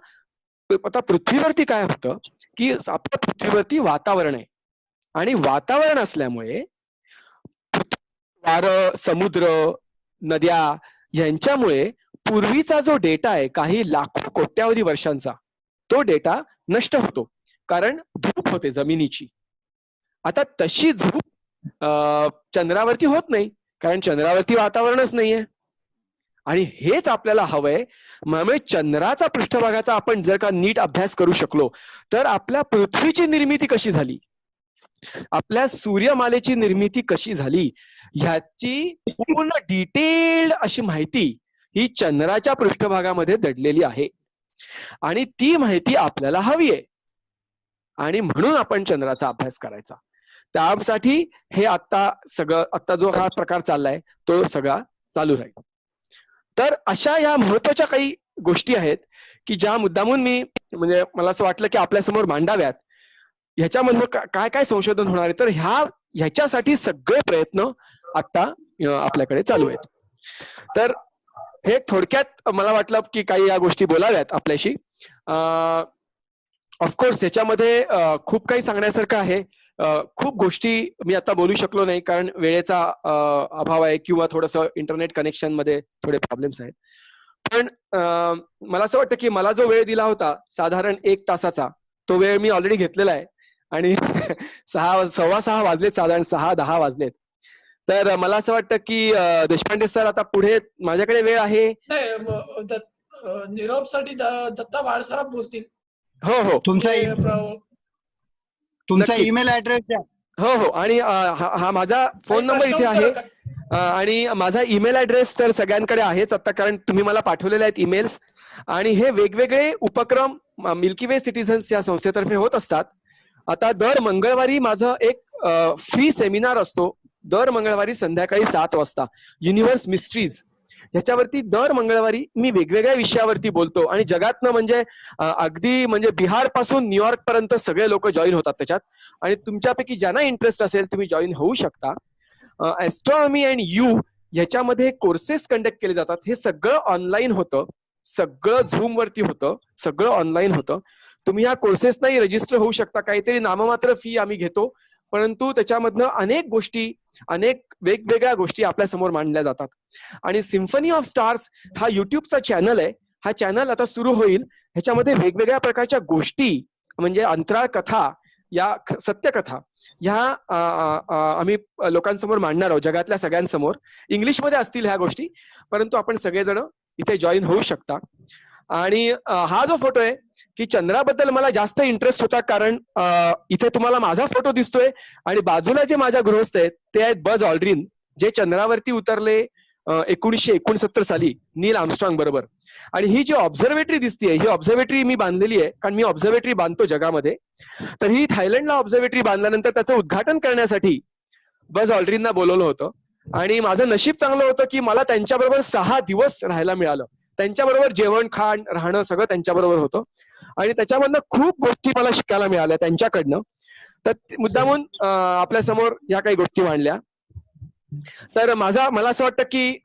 Speaker 1: आता पृथ्वीवरती काय होतं की आपल्या पृथ्वीवरती वातावरण आहे आणि वातावरण असल्यामुळे वारं, समुद्र, नद्या यांच्यामुळे पूर्वीचा जो डेटा आहे काही लाखो कोट्यावधी वर्षांचा तो डेटा नष्ट होतो, कारण धूप होते जमिनीची. आता तशी झोप चंद्रावरती होत नाही, कारण चंद्रावरती वातावरणच नाहीये. आणि हेच आपल्याला हवंय. त्यामुळे चंद्राचा पृष्ठभागाचा आपण जर का नीट अभ्यास करू शकलो तर आपल्या पृथ्वीची निर्मिती कशी झाली, आपल्या सूर्यमालेची निर्मिती कशी झाली ह्याची पूर्ण डिटेल्ड अशी माहिती ही चंद्राच्या पृष्ठभागामध्ये दडलेली आहे. आणि ती माहिती आपल्याला हवी आहे आणि म्हणून आपण चंद्राचा अभ्यास करायचा. त्यासाठी हे आता जो हा प्रकार चाललाय तो सगळा चालू राहील. तर अशा या महत्वाच्या काही गोष्टी आहेत की ज्या मुद्दामून मी म्हणजे मला असं वाटलं की आपल्यासमोर मांडाव्यात. ह्याच्यामध्ये काय काय संशोधन होणार आहे तर ह्याच्यासाठी सगळे प्रयत्न आता आपल्याकडे चालू आहेत. तर हे थोडक्यात मला वाटलं की काही या गोष्टी बोलाव्यात आपल्याशी. ऑफकोर्स ह्याच्यामध्ये खूप काही सांगण्यासारखं आहे. खूप गोष्टी मी आता बोलू शकलो नाही कारण वेळेचा अभाव आहे किंवा थोडंसं इंटरनेट कनेक्शन मध्ये थोडे प्रॉब्लेम्स आहेत. पण मला असं वाटतं की मला जो वेळ दिला होता साधारण 1 तासाचा तो वेळ मी ऑलरेडी घेतलेला आहे आणि 6:15 वाजलेत, साधारण 6:10 वाजलेत. तर मला असं वाटतं की देशपांडे सर आता पुढे माझ्याकडे वेळ आहे.
Speaker 2: निरोपसाठी दत्ता बाळसराफ बोलतील.
Speaker 1: हो हो,
Speaker 10: तुमचा ईमेल ऍड्रेस द्या.
Speaker 1: हो हो, आणि हा माझा फोन नंबर इथे आहे आणि माझा ईमेल ऍड्रेस तर सगळ्यांकडे आहेच आता, कारण तुम्ही मला पाठवलेले आहेत ईमेल्स. आणि हे वेगवेगळे उपक्रम मिल्की वे सिटीझन्स या संस्थेतर्फे होत असतात. आता दर मंगळवारी माझं एक फ्री सेमिनार असतो, दर मंगळवारी संध्याकाळी 7 वाजता, युनिव्हर्स मिस्ट्रीज. ह्याच्यावरती दर मंगळवारी मी वेगवेगळ्या विषयावरती बोलतो आणि जगातनं म्हणजे अगदी म्हणजे बिहार पासून न्यूयॉर्क पर्यंत सगळे लोक जॉईन होतात त्याच्यात. आणि तुमच्यापैकी ज्यांना इंटरेस्ट असेल तुम्ही जॉईन होऊ शकता. ऍस्ट्रॉनॉमी अँड यू ह्याच्यामध्ये कोर्सेस कंडक्ट केले जातात. हे सगळं ऑनलाईन होतं, सगळं झूम वरती होतं, सगळं ऑनलाईन होतं. तुम्ही या कोर्सेसनाही रजिस्टर होऊ शकता. काहीतरी नाममात्र फी आम्ही घेतो, परंतु त्याच्यामधनं अनेक गोष्टी, अनेक वेगवेगळ्या गोष्टी आपल्या समोर मांडल्या जातात. आणि सिम्फनी ऑफ स्टार्स हा युट्यूबचा चॅनल आहे. हा चॅनल आता सुरू होईल. ह्याच्यामध्ये वेगवेगळ्या प्रकारच्या गोष्टी म्हणजे अंतराळ कथा, या सत्यकथा ह्या आम्ही लोकांसमोर मांडणार आहोत, जगातल्या सगळ्यांसमोर. इंग्लिशमध्ये असतील ह्या गोष्टी, परंतु आपण सगळेजण इथे जॉईन होऊ शकता. आणि हा जो फोटो आहे की चंद्राबद्दल मला जास्त इंटरेस्ट होता, कारण इथे तुम्हाला माझा फोटो दिसतोय आणि बाजूला जे माझ्या गृहस्थ आहेत ते आहेत बज ऑल्ड्रिन, जे चंद्रावरती उतरले 1969 साली नील आर्मस्ट्रॉंग बरोबर. आणि ही जी ऑब्झर्वेटरी दिसतीये ही ऑब्झर्वेटरी मी बांधलेली आहे, कारण मी ऑब्झर्वेटरी बांधतो जगामध्ये. तर ही थायलंडला ऑब्झर्वेटरी बांधल्यानंतर त्याचं उद्घाटन करण्यासाठी बज ऑल्ड्रिनना बोलवलं होतं. आणि माझं नशीब चांगलं होतं की मला त्यांच्याबरोबर 6 दिवस राहायला मिळालं. त्यांच्याबरोबर जेवण खाण राहणं सगळं त्यांच्याबरोबर होतं आणि त्याच्यामधनं खूप गोष्टी मला शिकायला मिळाल्या त्यांच्याकडनं. तर मुद्दामून आपल्या समोर या काही गोष्टी मांडल्या. तर मला असं वाटतं की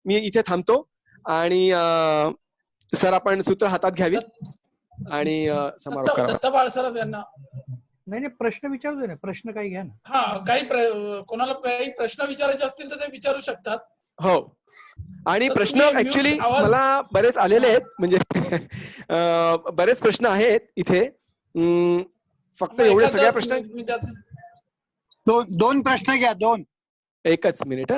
Speaker 1: मी इथे थांबतो आणि सर आपण सूत्र हातात घ्यावी आणि समारोप करा.
Speaker 2: दत्ता बाळसराफ यांना
Speaker 9: नाही प्रश्न विचारतो ना, प्रश्न काही घ्या ना.
Speaker 2: हा, काही कोणाला काही प्रश्न विचारायचे असतील तर ते विचारू शकतात.
Speaker 1: हो, आणि प्रश्न ऍक्च्युली मला बरेच आलेले आहेत, म्हणजे बरेच प्रश्न आहेत इथे. फक्त एवढे सगळ्या प्रश्न,
Speaker 10: 2 प्रश्न घ्या, 2.
Speaker 1: एकच minute.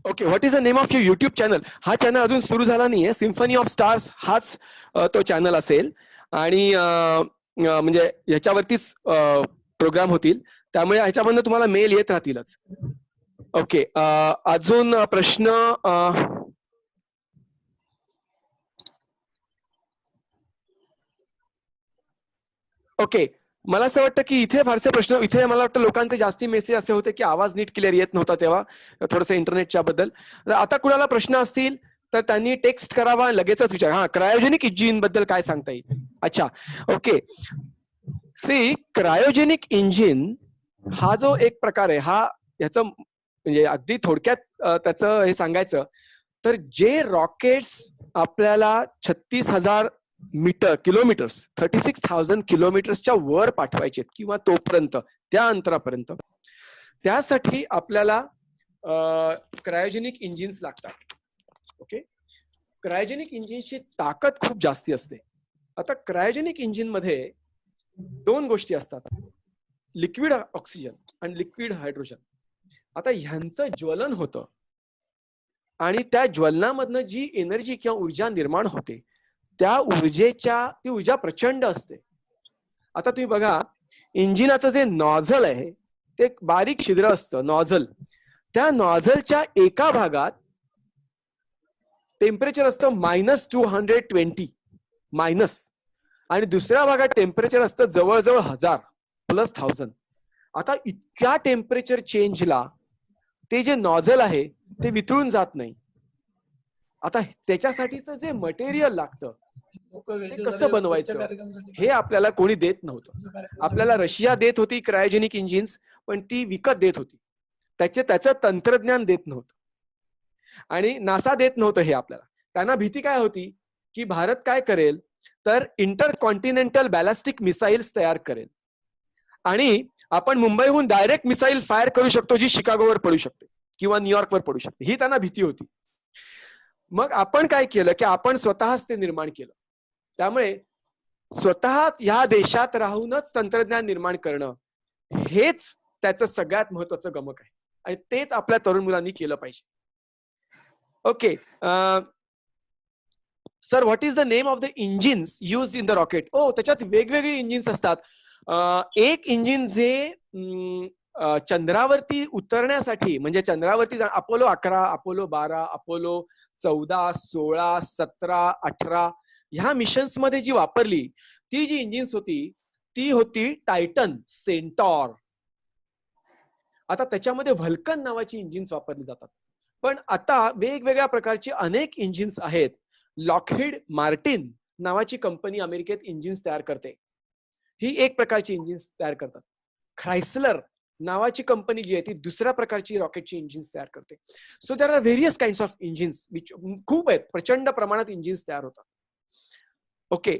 Speaker 1: Okay, what is the name of your YouTube channel? हा चॅनल अजून सुरू झाला नाहीये. सिम्फनी ऑफ स्टार्स हाच तो चॅनल असेल आणि म्हणजे ह्याच्यावरतीच प्रोग्राम होतील, त्यामुळे ह्याच्यामधनं तुम्हाला मेल येत राहतीलच. ओके, अजून प्रश्न? ओके, मला असं वाटतं की इथे फारसे प्रश्न, इथे मला वाटतं लोकांचे जास्ती मेसेज असे होते की आवाज नीट क्लिअर येत नव्हता तेव्हा, थोडंसं इंटरनेटच्या बद्दल. आता कुणाला प्रश्न असतील तर त्यांनी टेक्स्ट करावा, लगेचच विचार. हा, क्रायोजेनिक इंजिन बद्दल काय सांगता येईल? अच्छा, ओके. सी, क्रायोजेनिक इंजिन हा जो एक प्रकार आहे, हा याचं म्हणजे अगदी थोडक्यात त्याचं हे सांगायचं तर जे रॉकेट्स आपल्याला 36,000 किलोमीटर्स 36,000 किलोमीटर्सच्या वर पाठवायचे किंवा तोपर्यंत त्या अंतरापर्यंत, त्यासाठी आपल्याला क्रायोजेनिक इंजिन्स लागतात. ओके, क्रायोजेनिक इंजिनची ताकद खूप जास्ती असते. आता क्रायोजेनिक इंजिन मध्ये 2 गोष्टी असतात, लिक्विड ऑक्सिजन आणि लिक्विड हायड्रोजन. आता ह्यांचं ज्वलन होतं आणि त्या ज्वलनामधनं जी एनर्जी किंवा ऊर्जा निर्माण होते त्या ती ऊर्जा प्रचंड असते. आता तुम्ही बघा, इंजिनाचं जे नॉझल आहे ते एक बारीक छिद्र असतं नॉझल. त्या नॉझलच्या एका भागात टेम्परेचर असतं -220 मायनस, आणि दुसऱ्या भागात टेम्परेचर असतं जवळजवळ 1000 + 1000. आता इतक्या टेम्परेचर चेंजला ते जे नॉझल आहे ते वितळून जात नाही. आता त्याच्यासाठीचं जे मटेरियल लागतं ते कसं बनवायचं हे आपल्याला कोणी देत नव्हतं. आपल्याला रशिया देत होती क्रायोजेनिक इंजिन्स, पण ती विकत देत होती. त्याचं तंत्रज्ञान देत नव्हतं आणि नासा देत नव्हतं हे आपल्याला. त्यांना भीती काय होती की भारत काय करेल तर इंटरकॉन्टिनेंटल बॅलिस्टिक मिसाईल्स तयार करेल आणि आपण मुंबईहून डायरेक्ट मिसाईल फायर करू शकतो जी शिकागोवर पडू शकते किंवा न्यूयॉर्कवर पडू शकते, ही त्यांना भीती होती. मग आपण काय केलं की आपण स्वतःच ते निर्माण केलं. त्यामुळे स्वतःच ह्या देशात राहूनच तंत्रज्ञान निर्माण करणं हेच त्याचं सगळ्यात महत्वाचं गमक आहे आणि तेच आपल्या तरुण मुलांनी केलं पाहिजे. Okay sir, what is the name of the engines used in the rocket? त्याच्यात वेगवेगळी इंजिन्स असतात. एक इंजिन जे चंद्रावरती उतरण्यासाठी म्हणजे चंद्रावरती अपोलो 11, अपोलो 12, अपोलो 14, 16, 17, 18 ह्या मिशन्स मध्ये जी वापरली ती जी इंजिन्स होती ती होती टायटन, सेंटॉर. आता त्याच्यामध्ये व्हल्कन नावाची इंजिन्स वापरली जातात. पण आता वेगवेगळ्या प्रकारची अनेक इंजिन्स आहेत. लॉकहीड मार्टिन नावाची कंपनी अमेरिकेत इंजिन्स तयार करते, ही एक प्रकारची इंजिन्स तयार करतात. ख्रायसलर नावाची कंपनी जी आहे ती दुसऱ्या प्रकारची रॉकेटची इंजिन्स तयार करते. So there are various kinds of engines which खूप आहेत, प्रचंड प्रमाणात इंजिन्स तयार होतात. Okay,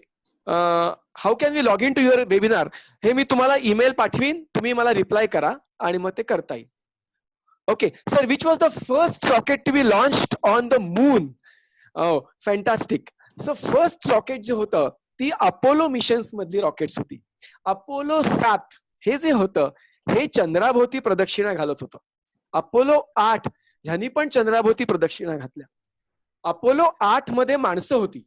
Speaker 1: how can we log in to your webinar? हे मी तुम्हाला ईमेल पाठवीन, तुम्ही मला रिप्लाय करा आणि मग ते करता येईल. Okay sir, which was the first rocket to be launched on the moon? Fantastic. So first rocket जे होतं ती अपोलो मिशन्स मधली रॉकेट्स होती. अपोलो 7 हे जे होतं हे चंद्राभोवती प्रदक्षिणा घालत होतं. अपोलो 8 ह्यांनी पण चंद्राभोवती प्रदक्षिणा घातल्या. अपोलो 8 मध्ये माणसं होती.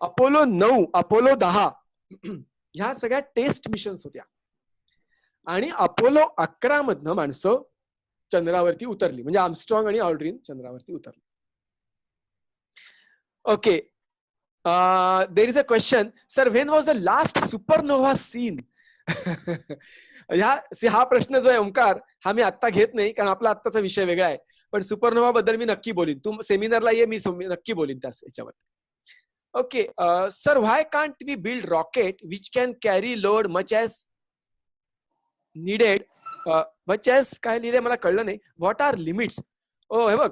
Speaker 1: अपोलो 9, अपोलो 10 ह्या सगळ्या टेस्ट मिशन्स होत्या आणि अपोलो 11 मधनं माणसं चंद्रावरती उतरली, म्हणजे आर्मस्ट्रॉंग आणि ऑल्ड्रिन चंद्रावरती उतरली. Okay, there is a question, sir when was the last supernova seen? हा प्रश्न जो आहे ओंकार, हा मी आत्ता घेत नाही कारण आपला आत्ताचा विषय वेगळा आहे. पण सुपरनोव्हा बद्दल मी नक्की बोलीन. तू सेमिनारला ये, मी नक्की बोलीन त्या याच्यावर. Okay sir, why can't we build rocket which can carry load much as needed? Much as काय लिहिले मला कळलं नाही. What are limits? हे बघ,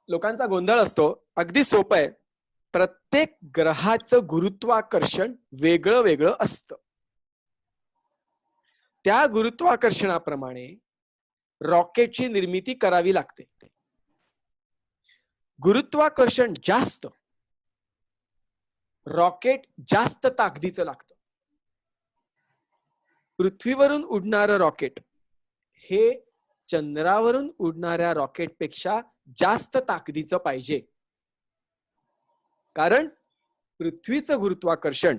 Speaker 1: लोकांचा गोंधळ असतो. अगदी सोपं आहे. प्रत्येक ग्रहाचं गुरुत्वाकर्षण वेगळं वेगळं असतं. त्या गुरुत्वाकर्षणाप्रमाणे रॉकेटची निर्मिती करावी लागते. गुरुत्वाकर्षण जास्त, रॉकेट जास्त ताकदीचं लागतं. पृथ्वीवरून उडणारं रॉकेट हे चंद्रावरून उडणाऱ्या रॉकेटपेक्षा जास्त ताकदीचं पाहिजे, कारण पृथ्वीचं गुरुत्वाकर्षण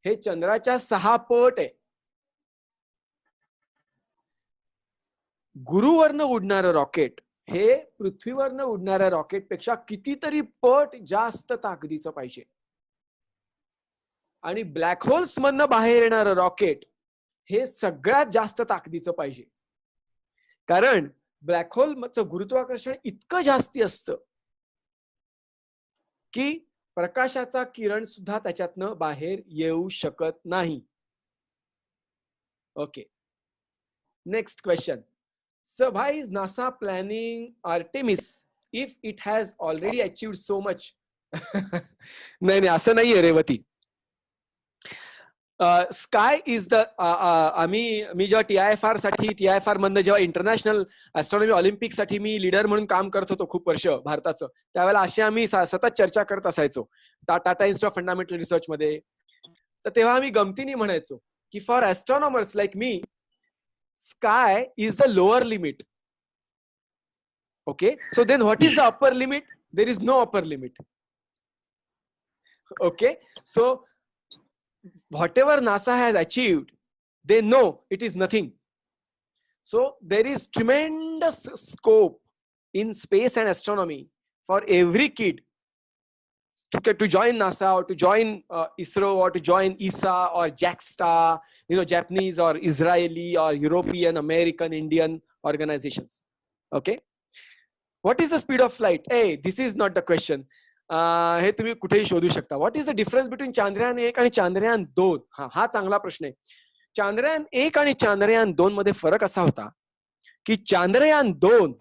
Speaker 1: हे चंद्राच्या 6 पट आहे. गुरुवरनं उडणारं रॉकेट हे पृथ्वीवरनं उडणाऱ्या रॉकेटपेक्षा कितीतरी पट जास्त ताकदीचं पाहिजे. आणि ब्लॅक होल्स मधनं बाहेर येणारं रॉकेट हे सगळ्यात जास्त ताकदीचं पाहिजे, कारण ब्लॅक होलचं गुरुत्वाकर्षण इतकं जास्ती असतं की प्रकाशाचा किरण सुद्धा त्याच्यातनं बाहेर येऊ शकत नाही. Okay. Next question. So why is NASA planning Artemis if it has already achieved so much? नाही असं नाहीये रेवती. स्काय इज द मी जेव्हा TIFR साठी TIFR मधनं जेव्हा इंटरनॅशनल ऍस्ट्रॉनॉमी ऑलिम्पिक साठी मी लीडर म्हणून काम करत होतो खूप वर्ष भारताचं, त्यावेळेला अशी आम्ही सतत चर्चा करत असायचो Tata institute of fundamental research मध्ये. तर तेव्हा आम्ही गमतीने म्हणायचो की for astronomers like me sky is the lower limit. Okay, so then what is the upper limit? There is no upper limit. Okay, so whatever NASA has achieved, they know it is nothing. So there is tremendous scope in space and astronomy for every kid to join NASA or to join ISRO or to join ESA or JAXA, Japanese or Israeli or European, American, Indian organizations. Okay, what is the speed of light? Hey, this is not the question. हे तुम्ही कुठेही शोधू शकता. What is the difference between Chandrayaan 1 आणि चांद्रयान 2? हा चांगला प्रश्न आहे. चांद्रयान 1 आणि चांद्रयान 2 मध्ये फरक असा होता की चांद्रयान 2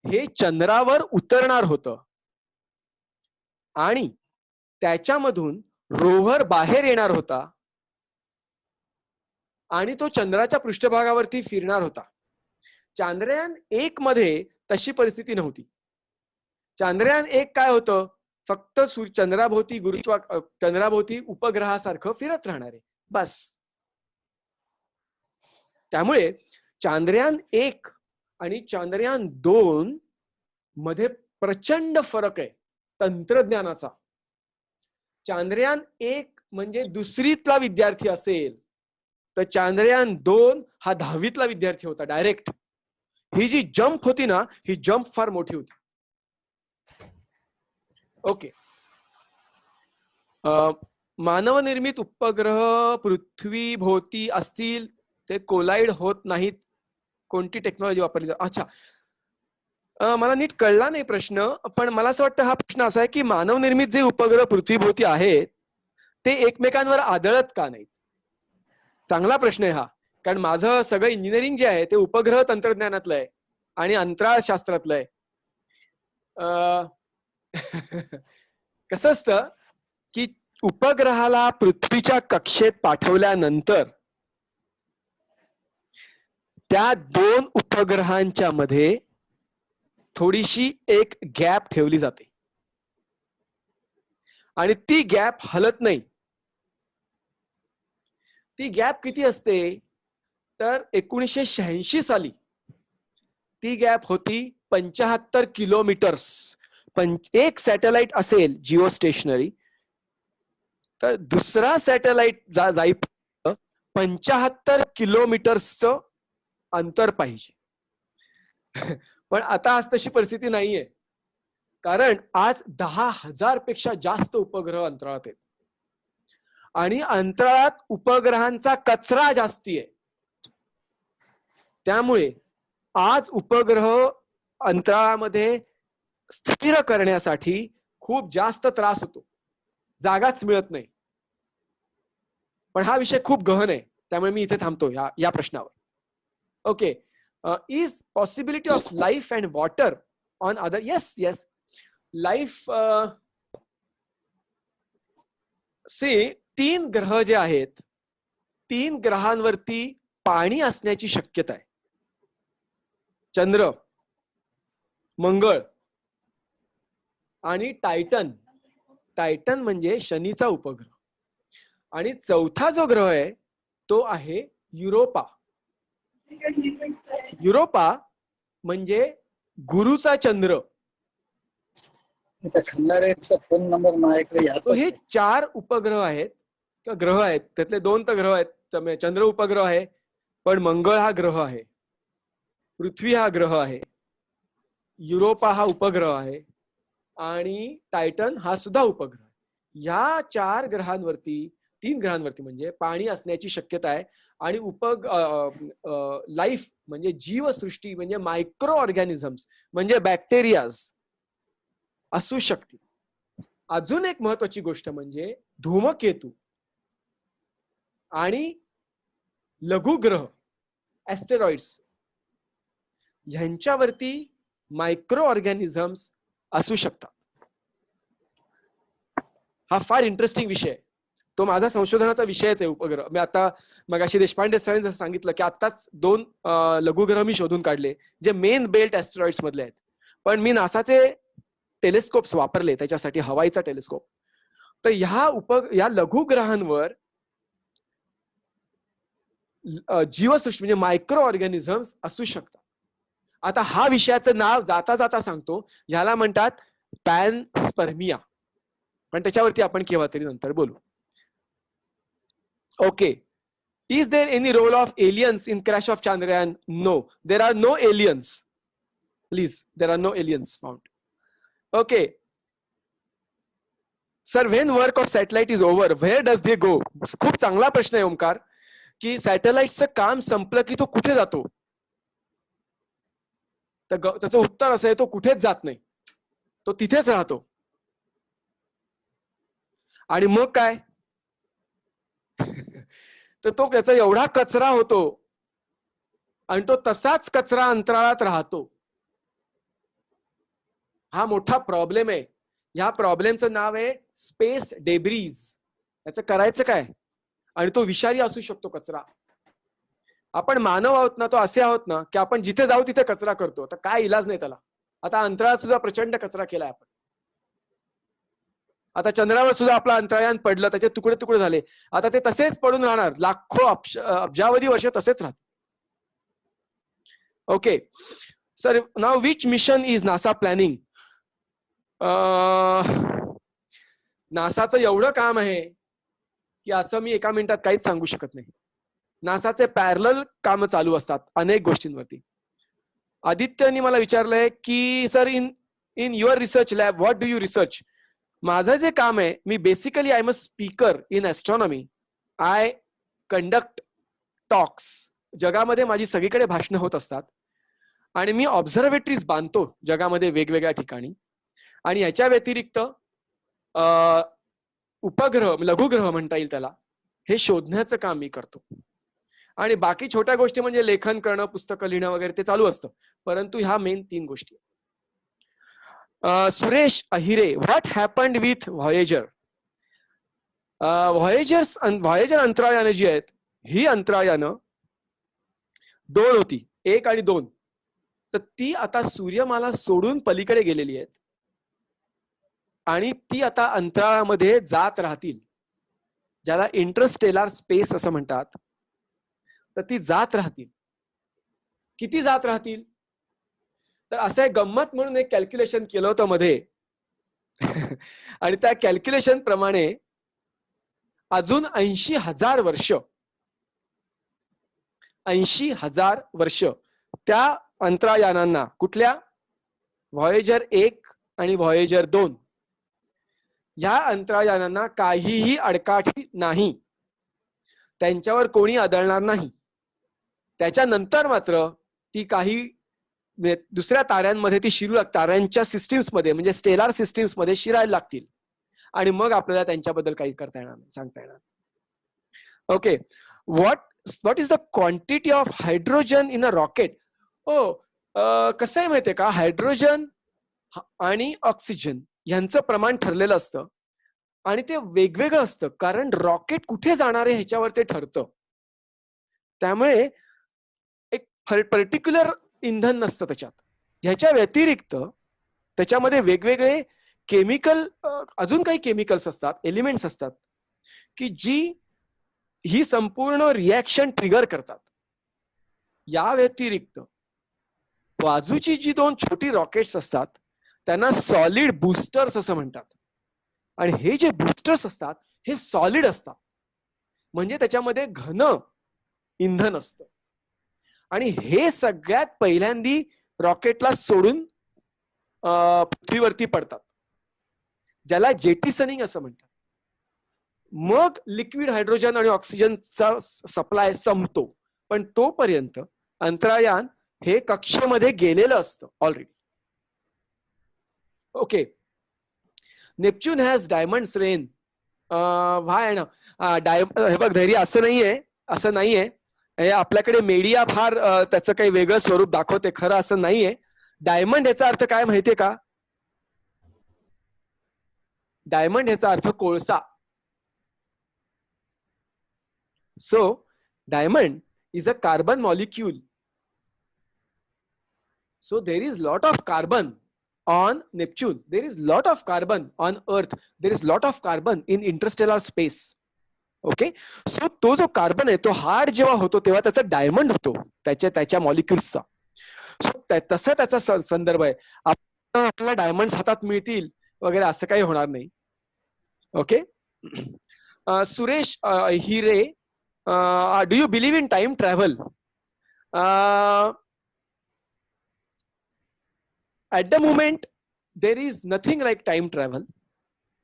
Speaker 1: हे चंद्रावर उतरणार होतं आणि त्याच्यामधून रोव्हर बाहेर येणार होता आणि तो चंद्राच्या पृष्ठभागावरती फिरणार होता. चांद्रयान 1 मध्ये तशी परिस्थिती नव्हती. चांद्रयान 1 काय होतं, फक्त चंद्राभोवती उपग्रहासारखं फिरत राहणार आहे बस. त्यामुळे चांद्रयान 1 आणि चांद्रयान 2 मध्ये प्रचंड फरक आहे तंत्रज्ञानाचा. चांद्रयान 1 म्हणजे दुसरीतला विद्यार्थी असेल तर चांद्रयान 2 हा 10वीतला विद्यार्थी होता डायरेक्ट. ही जी जंप होती ना, ही जंप फार मोठी होती. ओके, मानवनिर्मित उपग्रह पृथ्वी भोवती असतील ते कोलाइड होत नाहीत, कोणती टेक्नॉलॉजी वापरली जाते? अच्छा, मला नीट कळला नाही प्रश्न, पण मला असं वाटतं हा प्रश्न असा आहे की मानवनिर्मित जे उपग्रह पृथ्वीभोवती आहेत ते एकमेकांवर आदळत का नाहीत? चांगला प्रश्न आहे हा, कारण माझं सगळं इंजिनिअरिंग जे आहे ते उपग्रह तंत्रज्ञानातलं आहे आणि अंतराळ शास्त्रातलं आहे. कसं असतं की उपग्रहाला पृथ्वीच्या कक्षेत पाठवल्यानंतर त्या 2 उपग्रहांच्या मध्ये थोडीशी एक गॅप ठेवली जाते आणि ती गॅप हलत नाही. ती गॅप किती असते तर 1986 साली ती गॅप होती 75 किलोमीटर्स. एक सॅटेलाइट असेल जिओ स्टेशनरी तर दुसरा सॅटेलाइट जाई 75 किलोमीटर्सचं अंतर पाहिजे. पण आता आज तशी परिस्थिती नाहीये, कारण आज 10,000 पेक्षा जास्त उपग्रह अंतराळात आहेत आणि अंतराळात उपग्रहांचा कचरा जास्ती आहे. त्यामुळे आज उपग्रह अंतराळामध्ये स्थिर करण्यासाठी खूप जास्त त्रास होतो, जागाच मिळत नाही. पण हा विषय खूप गहन आहे, त्यामुळे मी इथे थांबतो या प्रश्नावर. Okay, is possibility of life and water on other? Yes yes, life से 3 ग्रह जे आहेत 3 ग्रहांवरती पाणी असण्याची शक्यता आहे. चंद्र, मंगळ आणि टायटन. टायटन म्हणजे शनीचा उपग्रह. आणि 4था जो ग्रह आहे तो आहे युरोपा. युरोपा म्हणजे गुरुचा चंद्र.
Speaker 10: फोन नंबर माझ्याकडे.
Speaker 1: हे 4 उपग्रह आहेत किंवा ग्रह आहेत, त्यातले 2 तर ग्रह आहेत. चंद्र उपग्रह आहे, पण मंगळ हा ग्रह आहे, पृथ्वी हा ग्रह आहे, युरोपा हा उपग्रह आहे आणि टायटन हा सुद्धा उपग्रह. या 4 ग्रहांवरती 3 ग्रहांवरती म्हणजे पाणी असण्याची शक्यता आहे. आणि लाईफ म्हणजे जीवसृष्टी म्हणजे मायक्रो ऑर्गॅनिझम्स म्हणजे बॅक्टेरियाज असू शकते. अजून एक महत्वाची गोष्ट म्हणजे धूमकेतू आणि लघुग्रह ऍस्टेरॉइड्स ह्यांच्यावरती मायक्रो ऑर्गॅनिझम्स असू शकतात. हा फार इंटरेस्टिंग विषय आहे. तो माझा संशोधनाचा विषयच आहे उपग्रह. मी आता मगाशी देशपांडे सरांनी जसं सांगितलं की आत्ताच 2 लघुग्रह मी शोधून काढले जे मेन बेल्ट ऍस्टेरॉइड्स मधले आहेत. पण मी नासाचे टेलिस्कोप्स वापरले त्याच्यासाठी, हवाईचा टेलिस्कोप. तर या लघुग्रहांवर जीवसृष्टी म्हणजे मायक्रो ऑर्गॅनिझम्स असू शकतात. आता हा विषयाचं नाव जाता जाता सांगतो, ह्याला म्हणतात पॅनस्पर्मिया, पण त्याच्यावरती आपण केव्हा तरी नंतर बोलू. Okay, is there any role of aliens in crash of Chandrayaan? No, there are no aliens. Please, there are no aliens found. Okay sir, when work of satellite is over, where does they go? खूप चांगला प्रश्न आहे ओमकार, की सॅटेलाइटचं काम संपलं की तो कुठे जातो? तर त्याचं उत्तर असं आहे, तो कुठेच जात नाही, तो तिथेच राहतो. आणि मग काय? तर तो त्याचा एवढा कचरा होतो आणि तो तसाच कचरा अंतराळात राहतो. हा मोठा प्रॉब्लेम आहे. ह्या प्रॉब्लेमचं नाव आहे स्पेस डेब्रीज. त्याचं करायचं काय? आणि तो विषारी असू शकतो कचरा. आपण मानव आहोत ना, तो असे आहोत ना की आपण जिथे जाऊ तिथे कचरा करतो. तर काय इलाज नाही त्याला. आता अंतराळात सुद्धा प्रचंड कचरा केलाय आपण. आता चंद्रावर सुद्धा आपलं अंतराळयान पडलं, त्याचे तुकडे तुकडे झाले. आता ते तसेच पडून राहणार, लाखो अब्जावधी वर्ष तसेच राहतात. Okay sir, now which mission is NASA planning? नासाचं एवढं काम आहे की असं मी एका मिनिटात काहीच सांगू शकत नाही. नासाचे पॅरलल काम चालू असतात अनेक गोष्टींवरती. आदित्यनी मला विचारलंय की sir, in your research lab what do you research? माझं जे काम आहे, मी basically I am a speaker in astronomy. I conduct talks. जगामध्ये माझी सगळीकडे भाषणं होत असतात आणि मी ऑब्झर्वेटरीज बांधतो जगामध्ये वेगवेगळ्या ठिकाणी. आणि याच्या व्यतिरिक्त उपग्रह, लघुग्रह म्हणता येईल त्याला, हे शोधण्याचं काम मी करतो. आणि बाकी छोट्या गोष्टी म्हणजे लेखन करणं, पुस्तकं लिहिणं वगैरे ते चालू असतं. परंतु ह्या मेन 3 गोष्टी. Suresh Ahire, what happened with Voyager? Voyager अंतराळयानं जी आहेत, ही अंतराळयानं 2 होती, 1 आणि 2. तर ती आता सूर्यमाला सोडून पलीकडे गेलेली आहेत आणि ती आता अंतराळामध्ये जात राहतील, ज्याला इंटरस्टेलर स्पेस असं म्हणतात. तर ती जात राहतील. किती जात राहतील? तर असं एक गंमत म्हणून एक कॅल्क्युलेशन केलं होतं मध्ये आणि त्या कॅल्क्युलेशन प्रमाणे अजून 80,000 वर्ष 80,000 वर्ष त्या अंतराळयानांना, कुठल्या? व्हॉयेजर 1 आणि व्हॉयेजर 2, या अंतराळयानांना काहीही अडकाठी नाही. त्यांच्यावर कोणी आदळणार नाही. त्याच्यानंतर मात्र ती काही दुसऱ्या ताऱ्यांमध्ये ती शिरू लागतात, ताऱ्यांच्या सिस्टीम्स मध्ये म्हणजे स्टेलार सिस्टीम्स मध्ये शिरायला लागतील आणि मग आपल्याला त्यांच्याबद्दल काही करता येणार नाही, सांगता येणार. Okay, what is the quantity of hydrogen in a rocket? कसं आहे माहितीये का, हायड्रोजन आणि ऑक्सिजन यांचं प्रमाण ठरलेलं असतं आणि ते वेगवेगळं असतं, कारण रॉकेट कुठे जाणार आहे ह्याच्यावर ते ठरतं. त्यामुळे एक पर्टिक्युलर इंधन नसतं त्याच्यात. ह्याच्या व्यतिरिक्त त्याच्यामध्ये वेगवेगळे केमिकल, अजून काही केमिकल्स असतात, एलिमेंट्स असतात की जी ही संपूर्ण रिॲक्शन ट्रिगर करतात. या व्यतिरिक्त बाजूची जी 2 छोटी रॉकेट्स असतात त्यांना सॉलिड बूस्टर्स असं म्हणतात. आणि हे जे बूस्टर्स असतात हे सॉलिड असतात, म्हणजे त्याच्यामध्ये घन इंधन असतं. आणि हे सगळ्यात पहिल्यांदी रॉकेटला सोडून पृथ्वीवरती पडतात, ज्याला जेटिसनिंग असं म्हणतात. मग लिक्विड हायड्रोजन आणि ऑक्सिजनचा सप्लाय संपतो, पण तोपर्यंत अंतराळयान हे कक्षेमध्ये गेलेलं असतं already. Okay, Neptune has diamonds rain. Why ना, हे बघ धैर्य, असं नाहीये आपल्याकडे मीडिया फार त्याचं काही वेगळं स्वरूप दाखवते, खरं असं नाहीये. डायमंड याचा अर्थ काय माहितीये का? डायमंड याचा अर्थ कोळसा. So diamond is a carbon molecule. So there is lot of carbon on Neptune. There is lot of carbon on Earth. There is lot of carbon in interstellar space. Okay? So तो जो कार्बन आहे तो हार्ड जेव्हा होतो तेव्हा त्याचा डायमंड होतो त्याच्या मॉलिक्युल्सचा. सो तसा त्याचा संदर्भ आहे. आपल्याला डायमंड हातात मिळतील वगैरे असं काही होणार नाही. Okay. Suresh Hire, do you believe in time travel? At the moment, there is nothing like time travel.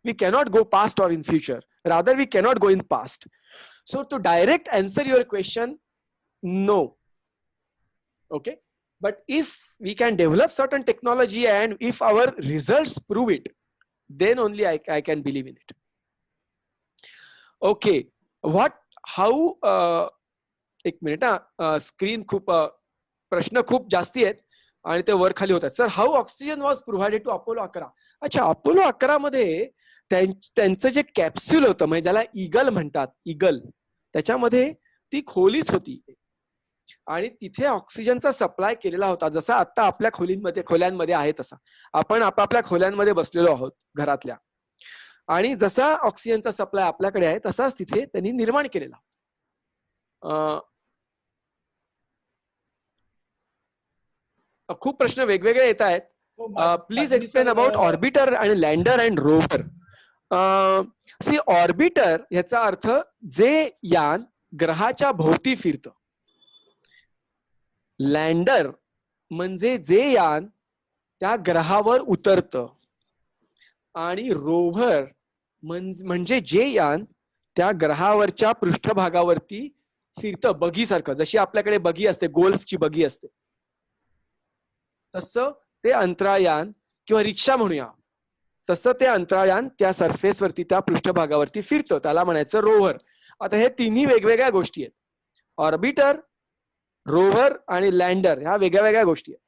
Speaker 1: We cannot go past or in future. Rather, we cannot go in past. So, to direct answer your question, no. Okay? But if we can develop certain technology and if our results prove it, then only I can believe in it. Okay. How एक मिनिट हा, स्क्रीन खूप प्रश्न खूप जास्ती आहेत आणि ते वर खाली होतात. Sir, how oxygen was provided to Apollo 11? अच्छा, अपोलो 11 मध्ये त्यांचं जे कॅप्स्यूल होतं म्हणजे ज्याला इगल म्हणतात, इगल, त्याच्यामध्ये ती खोलीच होती आणि तिथे ऑक्सिजनचा सप्लाय केलेला होता. जसा आता आपल्या खोल्यांमध्ये आहे तसा आपण आपापल्या खोल्यांमध्ये बसलेलो आहोत घरातल्या, आणि जसा ऑक्सिजनचा सप्लाय आपल्याकडे आहे तसाच तिथे त्यांनी निर्माण केलेला. खूप प्रश्न वेगवेगळे येत आहेत. प्लीज एक्सप्लेन अबाउट ऑर्बिटर आणि lander and rover. See, orbiter याचा अर्थ जे यान ग्रहाच्या भोवती फिरतं. लँडर म्हणजे जे यान त्या ग्रहावर उतरतं आणि रोव्हर म्हणजे जे यान त्या ग्रहावरच्या पृष्ठभागावरती फिरतं, बगीसारखं. जशी आपल्याकडे बगी असते, गोल्फची बगी असते, तसं ते अंतराळयान किंवा रिक्षा म्हणूया, तसं ते अंतराळयान त्या सरफेसवरती, त्या पृष्ठभागावरती फिरतं, त्याला म्हणायचं रोव्हर. आता हे तिन्ही वेगवेगळ्या गोष्टी आहेत. ऑर्बिटर, रोव्हर आणि लँडर ह्या वेगळ्या वेगळ्या गोष्टी आहेत.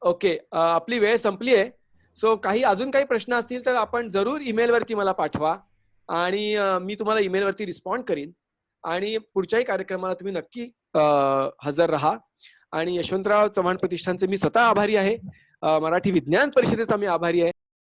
Speaker 1: ओके, आपली वेळ संपली आहे. सो अजून काही प्रश्न असतील तर आपण जरूर ईमेलवरती मला पाठवा आणि मी तुम्हाला ईमेलवरती रिस्पॉन्ड करीन. आणि पुढच्याही कार्यक्रमाला तुम्ही नक्की हजर राहा. आणि यशवंतराव चव्हाण प्रतिष्ठानचे मी स्वतः आभारी आहे. मराठी विज्ञान परिषदेचा मी आभारी आहे.